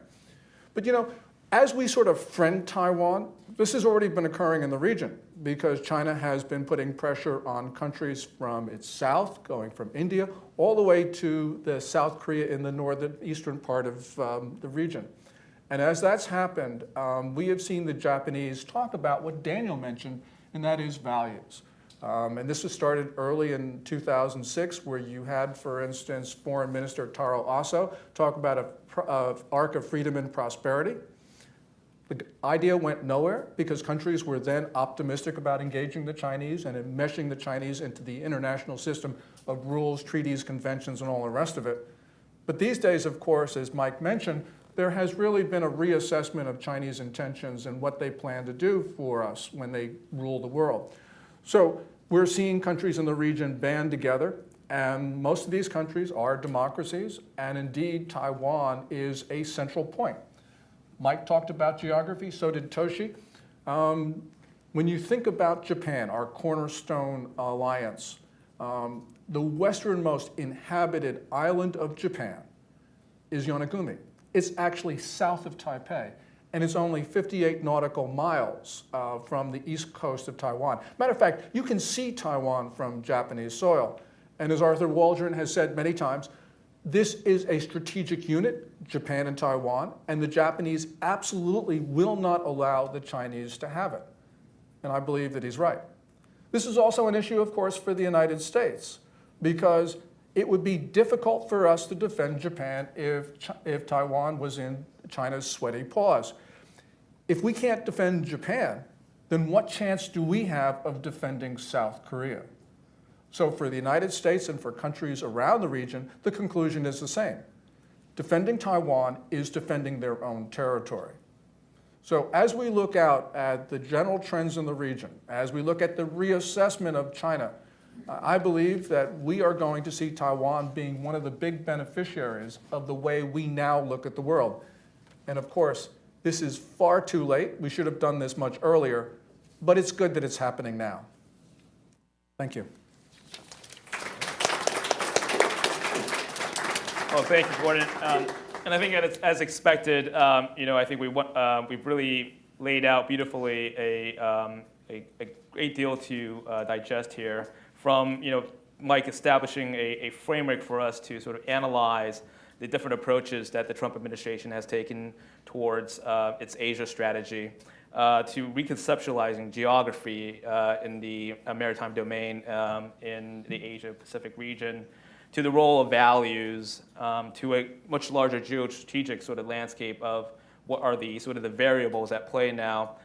But you know, as we sort of friend Taiwan, this has already been occurring in the region, because China has been putting pressure on countries from its south, going from India, all the way to the South Korea in the northeastern part of the region. And as that's happened, we have seen the Japanese talk about what Daniel mentioned, and that is values. And this was started early in 2006, where you had, for instance, Foreign Minister Taro Aso talk about an arc of freedom and prosperity. The idea went nowhere, because countries were then optimistic about engaging the Chinese and enmeshing the Chinese into the international system of rules, treaties, conventions, and all the rest of it. But these days, of course, as Mike mentioned, there has really been a reassessment of Chinese intentions and what they plan to do for us when they rule the world. So we're seeing countries in the region band together, and most of these countries are democracies, and indeed Taiwan is a central point. Mike talked about geography, so did Toshi. When you think about Japan, our cornerstone alliance, the westernmost inhabited island of Japan is Yonaguni. It's actually south of Taipei, and it's only 58 nautical miles from the east coast of Taiwan. Matter of fact, you can see Taiwan from Japanese soil. And as Arthur Waldron has said many times, this is a strategic unit, Japan and Taiwan, and the Japanese absolutely will not allow the Chinese to have it. And I believe that he's right. This is also an issue, of course, for the United States, because it would be difficult for us to defend Japan if Taiwan was in China's sweaty paws. If we can't defend Japan, then what chance do we have of defending South Korea? So for the United States and for countries around the region, the conclusion is the same. Defending Taiwan is defending their own territory. So as we look out at the general trends in the region, as we look at the reassessment of China, I believe that we are going to see Taiwan being one of the big beneficiaries of the way we now look at the world. And of course, this is far too late. We should have done this much earlier, but it's good that it's happening now. Thank you. Well, thank you, Gordon. And I think as expected, I think we've really laid out beautifully a great deal to digest here from, Mike establishing a framework for us to sort of analyze the different approaches that the Trump administration has taken towards its Asia strategy, to reconceptualizing geography in the maritime domain in the Asia-Pacific region, to the role of values, to a much larger geostrategic sort of landscape of what are the sort of the variables at play now.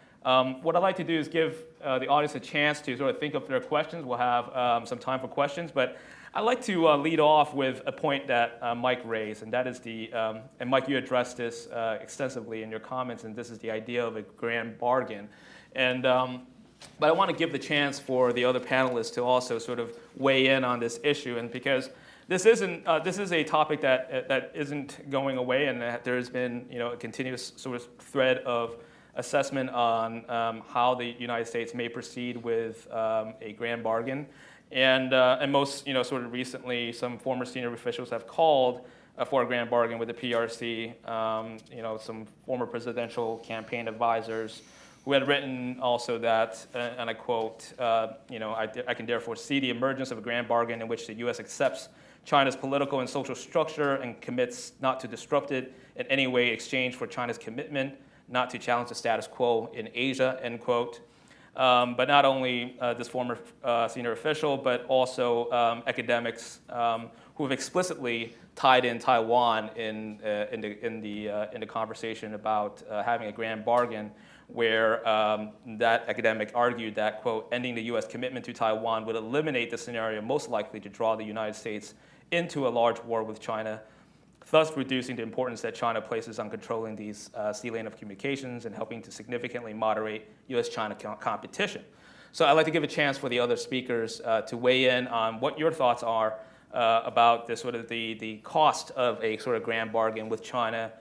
What I'd like to do is give the audience a chance to sort of think of their questions. We'll have some time for questions, but I'd like to lead off with a point that Mike raised, and that is and Mike, you addressed this extensively in your comments, and this is the idea of a grand bargain. And but I want to give the chance for the other panelists to also sort of weigh in on this issue, and because this is a topic that isn't going away, and that there's been a continuous sort of thread of assessment on how the United States may proceed with a grand bargain, and most sort of recently some former senior officials have called for a grand bargain with the PRC. Some former presidential campaign advisors who had written also that, and I quote, I can therefore see the emergence of a grand bargain in which the U.S. accepts China's political and social structure and commits not to disrupt it in any way in exchange for China's commitment not to challenge the status quo in Asia, end quote. But not only this former senior official, but also academics who have explicitly tied in Taiwan in the conversation about having a grand bargain, where that academic argued that, quote, ending the U.S. commitment to Taiwan would eliminate the scenario most likely to draw the United States into a large war with China, thus reducing the importance that China places on controlling these sea lane of communications and helping to significantly moderate U.S.-China competition. So I'd like to give a chance for the other speakers to weigh in on what your thoughts are about this sort of the cost of a sort of grand bargain with China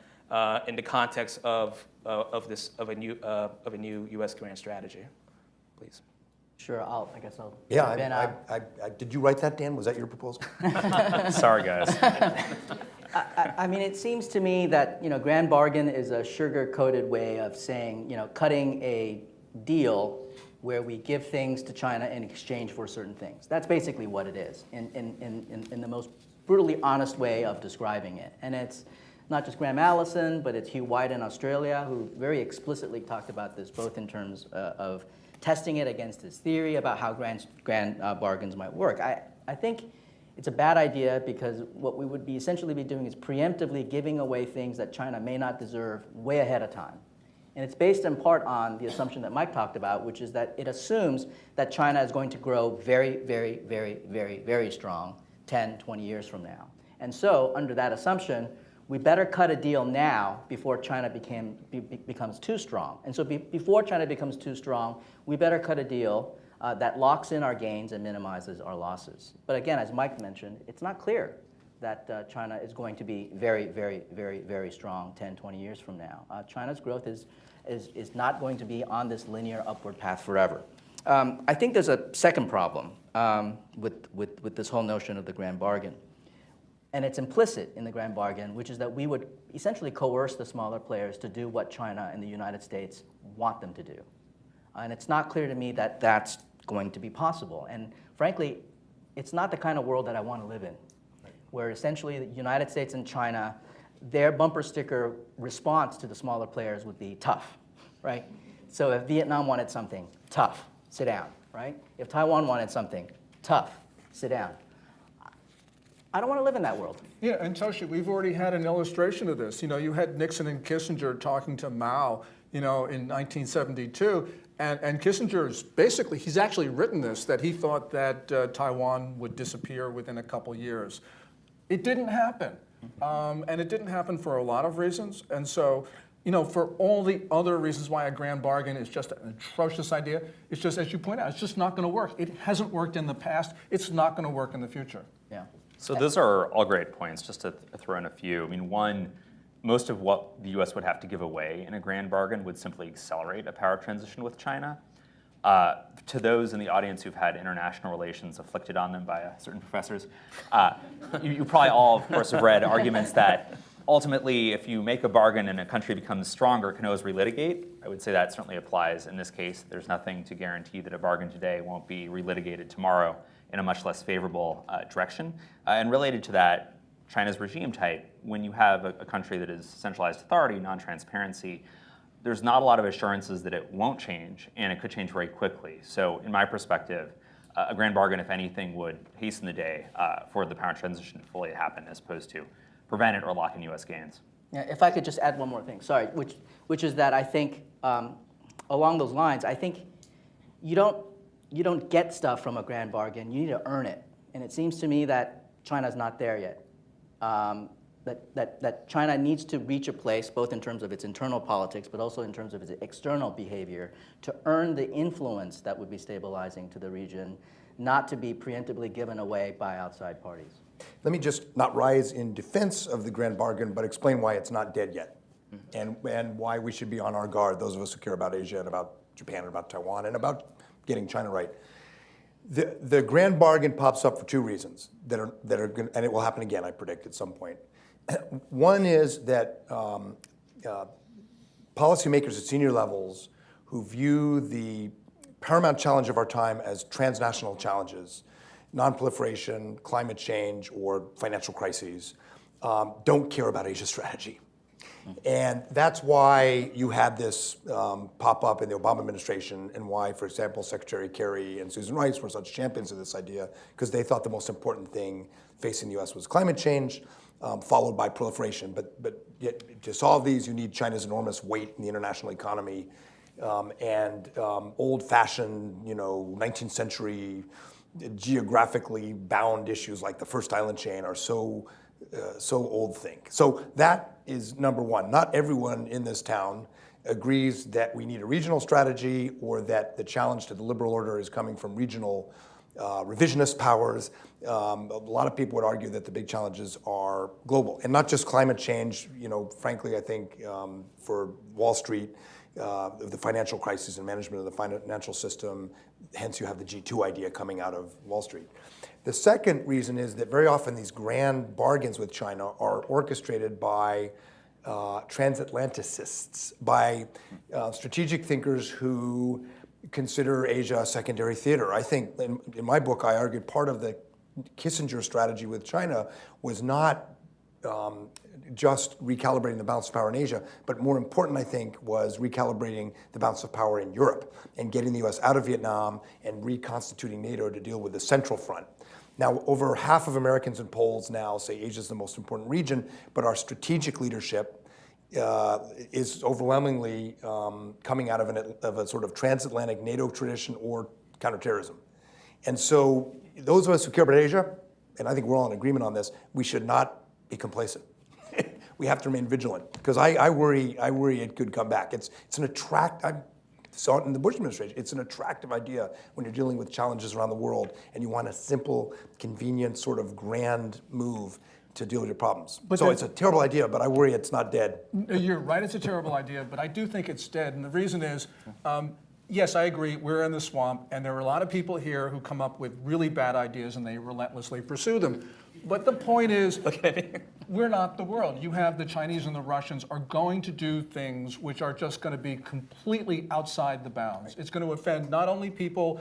in the context of a new U.S. grand strategy, please. Sure, I guess I'll Yeah, jump in. did you write that, Dan? Was that your proposal? Sorry, guys. I mean, it seems to me that grand bargain is a sugar-coated way of saying cutting a deal where we give things to China in exchange for certain things. That's basically what it is, in the most brutally honest way of describing it. And it's not just Graham Allison, but it's Hugh White in Australia, who very explicitly talked about this, both in terms of testing it against his theory about how grand bargains might work. I think it's a bad idea because what we would be essentially be doing is preemptively giving away things that China may not deserve way ahead of time. And it's based in part on the assumption that Mike talked about, which is that it assumes that China is going to grow very, very, very, very, very strong 10, 20 years from now. And so under that assumption, we better cut a deal now before China becomes too strong. And so before China becomes too strong, we better cut a deal that locks in our gains and minimizes our losses. But again, as Mike mentioned, it's not clear that China is going to be very, very, very, very strong 10, 20 years from now. China's growth is not going to be on this linear upward path forever. I think there's a second problem with this whole notion of the grand bargain. And it's implicit in the grand bargain, which is that we would essentially coerce the smaller players to do what China and the United States want them to do. And it's not clear to me that that's going to be possible. And frankly, it's not the kind of world that I want to live in, where essentially the United States and China, their bumper sticker response to the smaller players would be tough, right? So if Vietnam wanted something, tough, sit down, right? If Taiwan wanted something, tough, sit down. I don't want to live in that world. Yeah, and Toshi, we've already had an illustration of this. You know, you had Nixon and Kissinger talking to Mao, you know, in 1972, and Kissinger's basically, he's actually written this, that he thought that Taiwan would disappear within a couple years. It didn't happen, and it didn't happen for a lot of reasons, and so, you know, for all the other reasons why a grand bargain is just an atrocious idea, it's just, as you point out, it's just not going to work. It hasn't worked in the past. It's not going to work in the future. Yeah. So those are all great points, just to throw in a few. I mean, one, most of what the US would have to give away in a grand bargain would simply accelerate a power transition with China. To those in the audience who've had international relations afflicted on them by certain professors, you probably all, of course, have read arguments that ultimately, if you make a bargain and a country becomes stronger, it can always relitigate. I would say that certainly applies in this case. There's nothing to guarantee that a bargain today won't be relitigated tomorrow in a much less favorable direction. And related to that, China's regime type, when you have a country that is centralized authority, non-transparency, there's not a lot of assurances that it won't change, and it could change very quickly. So in my perspective, a grand bargain, if anything, would hasten the day for the power transition to fully happen, as opposed to prevent it or lock in US gains. Yeah, if I could just add one more thing, sorry, which is that I think along those lines, I think you don't get stuff from a grand bargain. You need to earn it. And it seems to me that China's not there yet. That China needs to reach a place, both in terms of its internal politics, but also in terms of its external behavior, to earn the influence that would be stabilizing to the region, not to be preemptively given away by outside parties. Let me just not rise in defense of the grand bargain, but explain why it's not dead yet, and why we should be on our guard, those of us who care about Asia and about Japan and about Taiwan and about getting China right. The grand bargain pops up for two reasons that are going, and it will happen again, I predict, at some point. One is that policymakers at senior levels who view the paramount challenge of our time as transnational challenges, non-proliferation, climate change, or financial crises, don't care about Asia strategy. And that's why you had this pop up in the Obama administration, and why, for example, Secretary Kerry and Susan Rice were such champions of this idea, because they thought the most important thing facing the US was climate change, followed by proliferation. But yet, to solve these, you need China's enormous weight in the international economy, and old-fashioned, 19th century geographically bound issues like the first island chain are so old think. So that is number one. Not everyone in this town agrees that we need a regional strategy, or that the challenge to the liberal order is coming from regional revisionist powers. A lot of people would argue that the big challenges are global, and not just climate change. Frankly, I think for Wall Street, the financial crisis and management of the financial system, hence you have the G2 idea coming out of Wall Street. The second reason is that very often these grand bargains with China are orchestrated by transatlanticists, by strategic thinkers who consider Asia a secondary theater. I think in my book, I argued part of the Kissinger strategy with China was not just recalibrating the balance of power in Asia, but more important, I think, was recalibrating the balance of power in Europe and getting the US out of Vietnam and reconstituting NATO to deal with the Central Front. Now, over half of Americans in polls now say Asia is the most important region, but our strategic leadership is overwhelmingly coming out of a sort of transatlantic NATO tradition or counterterrorism. And so those of us who care about Asia, and I think we're all in agreement on this, we should not be complacent. We have to remain vigilant, because I worry it could come back. It's saw it in the Bush administration. It's an attractive idea when you're dealing with challenges around the world and you want a simple, convenient, sort of grand move to deal with your problems. So it's a terrible idea, but I worry it's not dead. You're right, it's a terrible idea, but I do think it's dead. And the reason is, yes, I agree, we're in the swamp, and there are a lot of people here who come up with really bad ideas and they relentlessly pursue them. But the point is, we're not the world. You have the Chinese and the Russians are going to do things which are just going to be completely outside the bounds. It's going to offend not only people,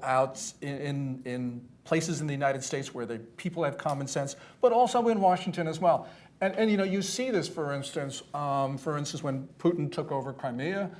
out in places in the United States where the people have common sense, but also in Washington as well. And you see this, for instance, when Putin took over Crimea.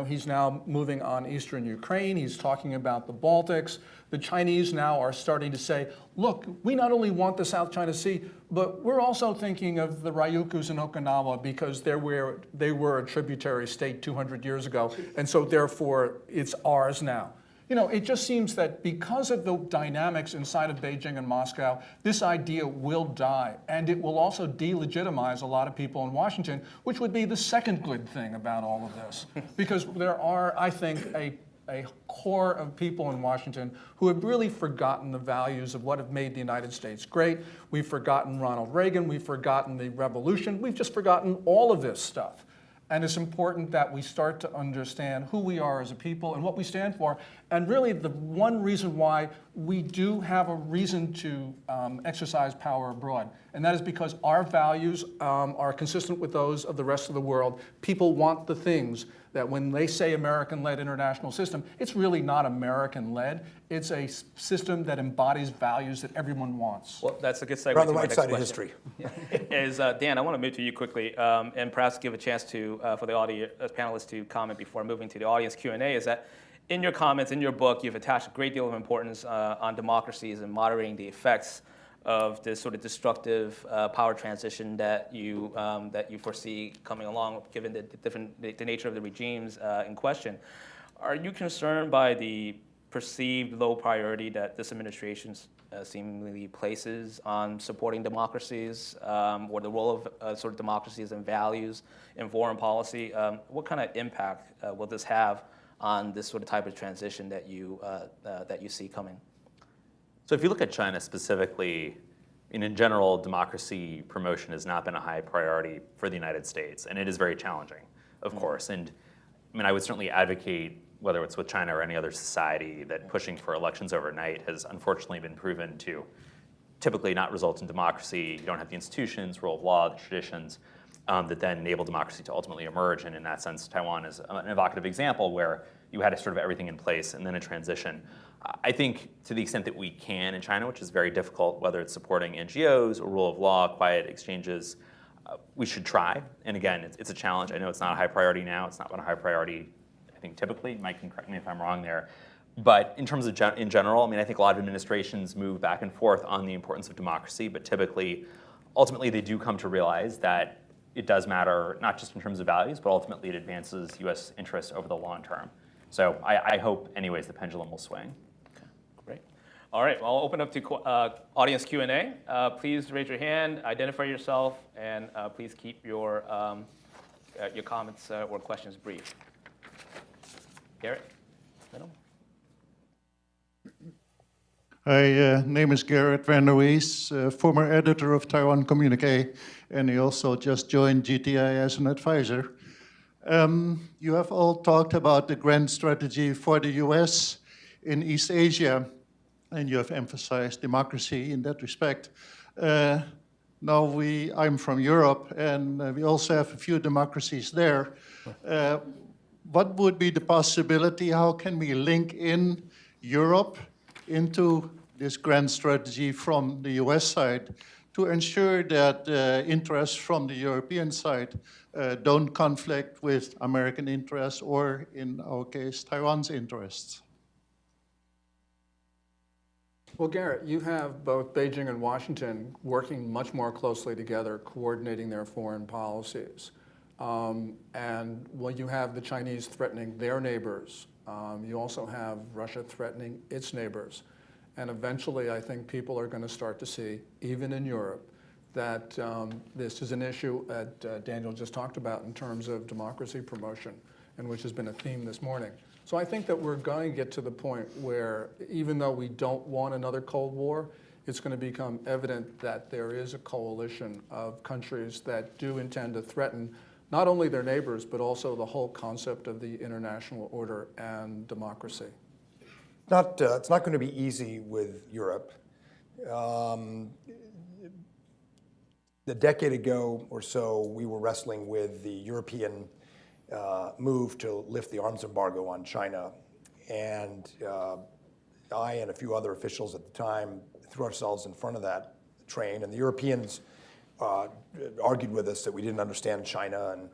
He's now moving on eastern Ukraine. He's talking about the Baltics. The Chinese now are starting to say, look, we not only want the South China Sea, but we're also thinking of the Ryukyus in Okinawa because they were a tributary state 200 years ago. And so therefore, it's ours now. It just seems that because of the dynamics inside of Beijing and Moscow, this idea will die, and it will also delegitimize a lot of people in Washington, which would be the second good thing about all of this. Because there are, I think, a core of people in Washington who have really forgotten the values of what have made the United States great. We've forgotten Ronald Reagan, we've forgotten the revolution, we've just forgotten all of this stuff. And it's important that we start to understand who we are as a people and what we stand for. And really the one reason why we do have a reason to exercise power abroad. And that is because our values are consistent with those of the rest of the world. People want the things that when they say American-led international system, it's really not American-led. It's a system that embodies values that everyone wants. Well, that's a good segue We're on the to my right next side of question. history. Dan, I want to move to you quickly and perhaps give a chance to for the audience panelists to comment before moving to the audience Q&A. Is that in your comments, in your book, you've attached a great deal of importance on democracies and moderating the effects of this sort of destructive power transition that you foresee coming along, given the nature of the regimes in question. Are you concerned by the perceived low priority that this administration seemingly places on supporting democracies, or the role of sort of democracies and values in foreign policy? What kind of impact will this have on this sort of type of transition that you see coming? So if you look at China specifically, in general, democracy promotion has not been a high priority for the United States, and it is very challenging, of course. And I would certainly advocate, whether it's with China or any other society, that pushing for elections overnight has unfortunately been proven to typically not result in democracy. You don't have the institutions, rule of law, the traditions that then enable democracy to ultimately emerge. And in that sense, Taiwan is an evocative example where you had sort of everything in place and then a transition. I think to the extent that we can in China, which is very difficult, whether it's supporting NGOs or rule of law, quiet exchanges, we should try. And again, it's a challenge. I know it's not a high priority now. It's not been a high priority, I think, typically. Mike can correct me if I'm wrong there. But in terms of in general, I think a lot of administrations move back and forth on the importance of democracy, but typically, ultimately, they do come to realize that it does matter, not just in terms of values, but ultimately it advances U.S. interests over the long term. So I hope, anyways, the pendulum will swing. Great. All right, well, I'll open up to audience Q&A. Please raise your hand, identify yourself, and please keep your comments or questions brief. Garrett, middle. Hi, name is Garrett Van der Wees, former editor of Taiwan Communique, and he also just joined GTI as an advisor. You have all talked about the grand strategy for the US in East Asia, and you have emphasized democracy in that respect. Now I'm from Europe, and we also have a few democracies there. What would be the possibility? How can we link in Europe into this grand strategy from the US side to ensure that interests from the European side don't conflict with American interests or, in our case, Taiwan's interests? Well, Garrett, you have both Beijing and Washington working much more closely together, coordinating their foreign policies. And while you have the Chinese threatening their neighbors, you also have Russia threatening its neighbors. And eventually, I think people are going to start to see, even in Europe, that this is an issue that Daniel just talked about in terms of democracy promotion. and which has been a theme this morning. So I think that we're going to get to the point where, even though we don't want another Cold War, it's going to become evident that there is a coalition of countries that do intend to threaten not only their neighbors, but also the whole concept of the international order and democracy. It's not going to be easy with Europe. A decade ago or so, we were wrestling with the European move to lift the arms embargo on China. And I and a few other officials at the time threw ourselves in front of that train. And the Europeans argued with us that we didn't understand China. And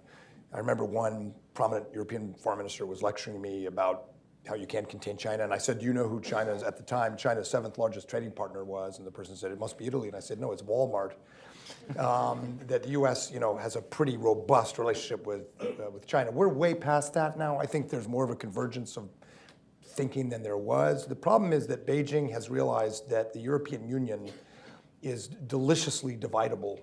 I remember one prominent European foreign minister was lecturing me about how you can't contain China. And I said, do you know who China's, at the time, China's 7th largest trading partner was? And the person said, it must be Italy. And I said, no, it's Walmart. That the U.S. Has a pretty robust relationship with China. We're way past that now. I think there's more of a convergence of thinking than there was. The problem is that Beijing has realized that the European Union is deliciously dividable.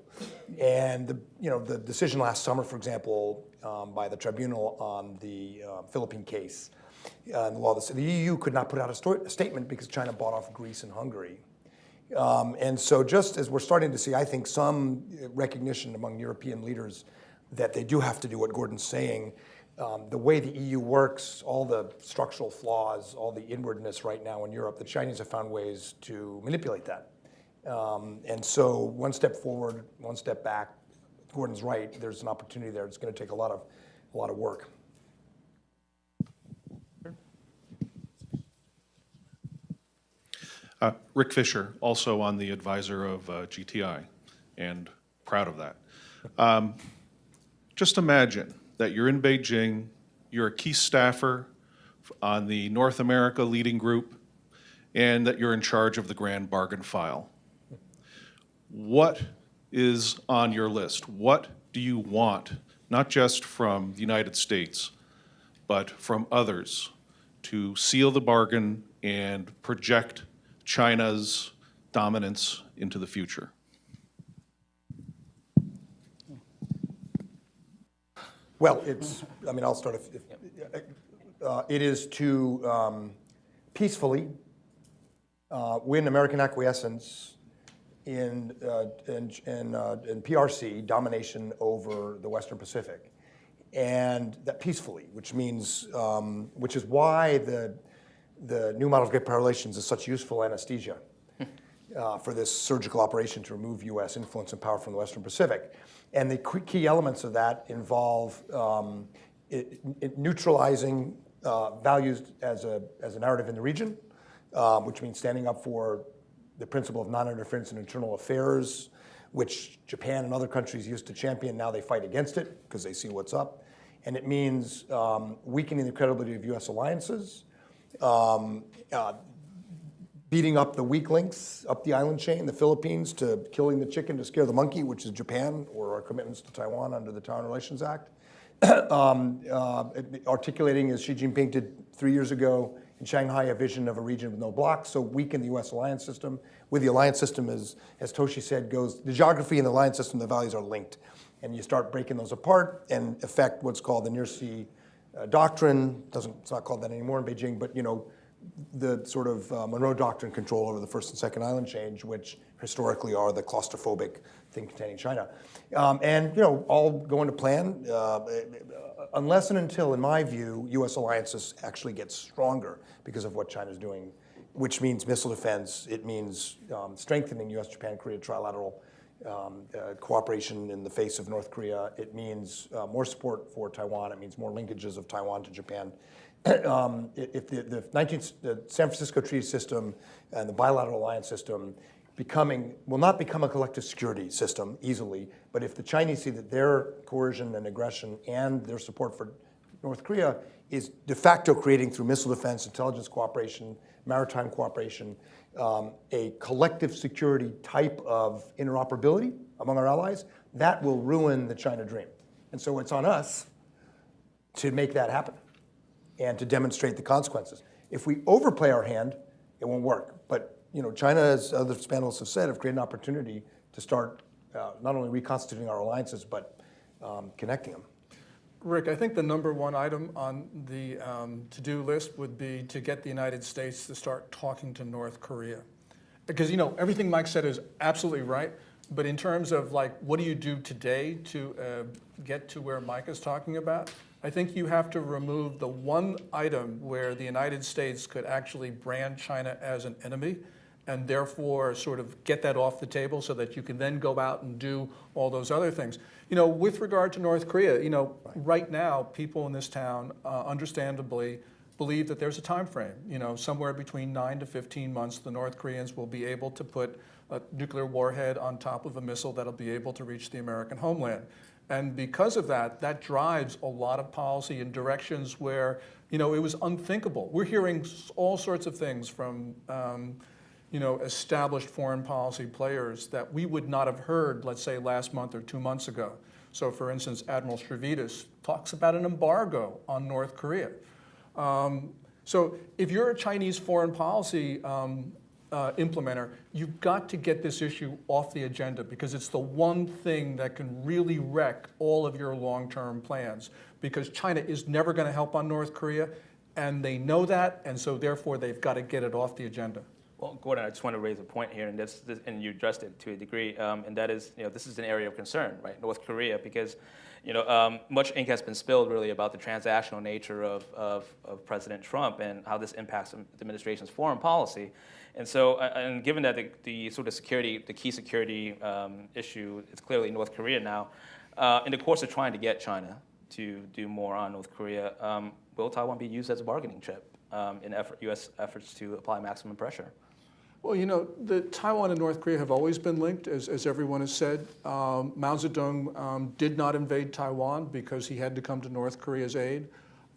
And the decision last summer, for example, by the tribunal on the Philippine case, and the law, the EU could not put out a statement because China bought off Greece and Hungary. And so just as we're starting to see, I think, some recognition among European leaders that they do have to do what Gordon's saying, the way the EU works, all the structural flaws, all the inwardness right now in Europe, the Chinese have found ways to manipulate that. And so one step forward, one step back. Gordon's right, there's an opportunity there. It's going to take a lot of work. Rick Fisher, also on the advisor of GTI, and proud of that. Just imagine that you're in Beijing, you're a key staffer on the North America leading group, and that you're in charge of the grand bargain file. What is on your list? What do you want, not just from the United States, but from others, to seal the bargain and project China's dominance into the future? Well, I'll start. It is to peacefully win American acquiescence in PRC domination over the Western Pacific, and that peacefully, which means, which is why the new model of great power relations is such useful anesthesia for this surgical operation to remove U.S. influence and power from the Western Pacific. And the key elements of that involve neutralizing values as a narrative in the region, which means standing up for the principle of non-interference in internal affairs, which Japan and other countries used to champion. Now they fight against it because they see what's up. And it means weakening the credibility of U.S. alliances, beating up the weak links up the island chain, the Philippines, to killing the chicken to scare the monkey, which is Japan, or our commitments to Taiwan under the Taiwan Relations Act. Articulating, as Xi Jinping did 3 years ago in Shanghai, a vision of a region with no blocks, so weaken the U.S. alliance system. With the alliance system, as Toshi said, goes the geography and the alliance system, the values are linked. And you start breaking those apart and affect what's called the Near Sea Doctrine. It's not called that anymore in Beijing, but the sort of Monroe Doctrine control over the first and second island chain, which historically are the claustrophobic thing containing China. And all going to plan, unless and until, in my view, U.S. alliances actually get stronger because of what China's doing, which means missile defense. It means strengthening U.S., Japan, Korea trilateral cooperation in the face of North Korea. It means more support for Taiwan. It means more linkages of Taiwan to Japan. If the San Francisco Treaty System and the bilateral alliance system will not become a collective security system easily, but if the Chinese see that their coercion and aggression and their support for North Korea is de facto creating, through missile defense, intelligence cooperation, maritime cooperation, a collective security type of interoperability among our allies, that will ruin the China dream. And so it's on us to make that happen and to demonstrate the consequences. If we overplay our hand, it won't work. But China, as other panelists have said, have created an opportunity to start not only reconstituting our alliances, but connecting them. Rick, I think the number one item on the to-do list would be to get the United States to start talking to North Korea. Because, everything Mike said is absolutely right, but in terms of what do you do today to get to where Mike is talking about, I think you have to remove the one item where the United States could actually brand China as an enemy and therefore sort of get that off the table so that you can then go out and do all those other things. With regard to North Korea, right now, people in this town understandably believe that there's a time frame. Somewhere between 9 to 15 months, the North Koreans will be able to put a nuclear warhead on top of a missile that'll be able to reach the American homeland. And because of that, that drives a lot of policy in directions where, it was unthinkable. We're hearing all sorts of things from, established foreign policy players that we would not have heard, let's say, last month or 2 months ago. So, for instance, Admiral Stavridis talks about an embargo on North Korea. So if you're a Chinese foreign policy implementer, you've got to get this issue off the agenda because it's the one thing that can really wreck all of your long-term plans, because China is never going to help on North Korea, and they know that, and so therefore they've got to get it off the agenda. Well, Gordon, I just want to raise a point here, and and you addressed it to a degree, and that is, this is an area of concern, right? North Korea, because, much ink has been spilled really about the transactional nature of President Trump and how this impacts the administration's foreign policy. And so, and given that the sort of security, the key security issue is clearly North Korea now, in the course of trying to get China to do more on North Korea, will Taiwan be used as a bargaining chip in U.S. efforts to apply maximum pressure? Well, the Taiwan and North Korea have always been linked, as everyone has said. Mao Zedong did not invade Taiwan because he had to come to North Korea's aid.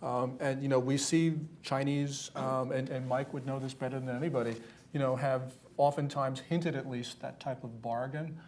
And, we see Chinese, and Mike would know this better than anybody, have oftentimes hinted at least that type of bargain.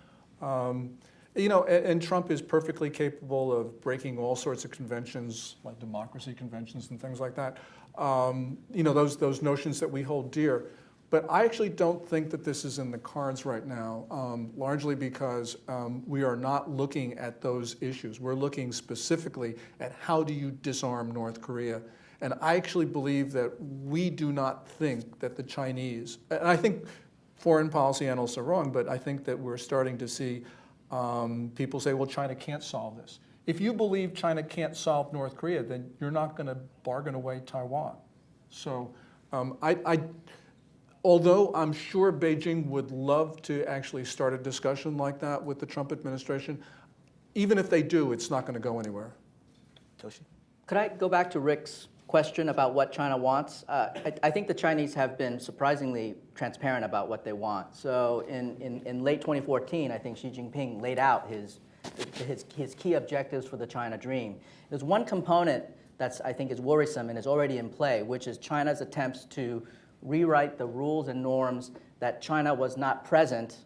And Trump is perfectly capable of breaking all sorts of conventions, like democracy conventions and things like that. Those notions that we hold dear. But I actually don't think that this is in the cards right now, largely because we are not looking at those issues. We're looking specifically at how do you disarm North Korea. And I actually believe that we do not think that the Chinese, and I think foreign policy analysts are wrong, but I think that we're starting to see people say, well, China can't solve this. If you believe China can't solve North Korea, then you're not going to bargain away Taiwan. So although I'm sure Beijing would love to actually start a discussion like that with the Trump administration, even if they do, it's not going to go anywhere. Toshi? Could I go back to Rick's question about what China wants? I think the Chinese have been surprisingly transparent about what they want. So in late 2014, I think Xi Jinping laid out his key objectives for the China dream. There's one component that's, I think, is worrisome and is already in play, which is China's attempts to rewrite the rules and norms that China was not present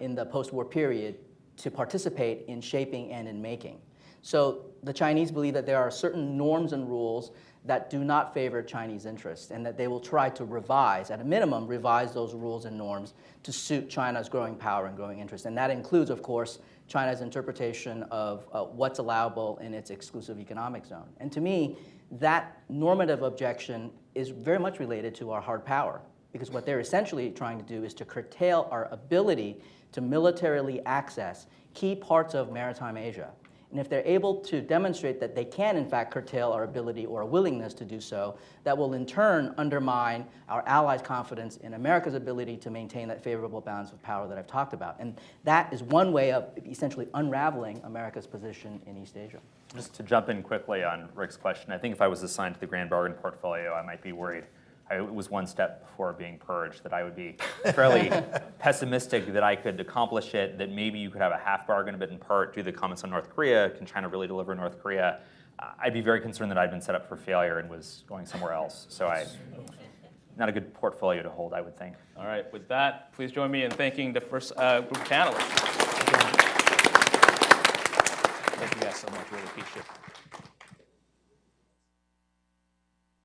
in the post-war period to participate in shaping and in making. So the Chinese believe that there are certain norms and rules that do not favor Chinese interests, and that they will try to revise, at a minimum, revise those rules and norms to suit China's growing power and growing interest. And that includes, of course, China's interpretation of what's allowable in its exclusive economic zone. And to me, that normative objection is very much related to our hard power, because what they're essentially trying to do is to curtail our ability to militarily access key parts of maritime Asia. And if they're able to demonstrate that they can, in fact, curtail our ability or willingness to do so, that will in turn undermine our allies' confidence in America's ability to maintain that favorable balance of power that I've talked about. And that is one way of essentially unraveling America's position in East Asia. Just to jump in quickly on Rick's question, I think if I was assigned to the Grand Bargain portfolio, I might be worried. It was one step before being purged, that I would be fairly pessimistic that I could accomplish it, that maybe you could have a half bargain, but in part due to the comments on North Korea, can China really deliver North Korea? I'd be very concerned that I'd been set up for failure and was going somewhere else. So not a good portfolio to hold, I would think. All right, with that, please join me in thanking the first group of panelists. Thank you guys so much, really appreciate it.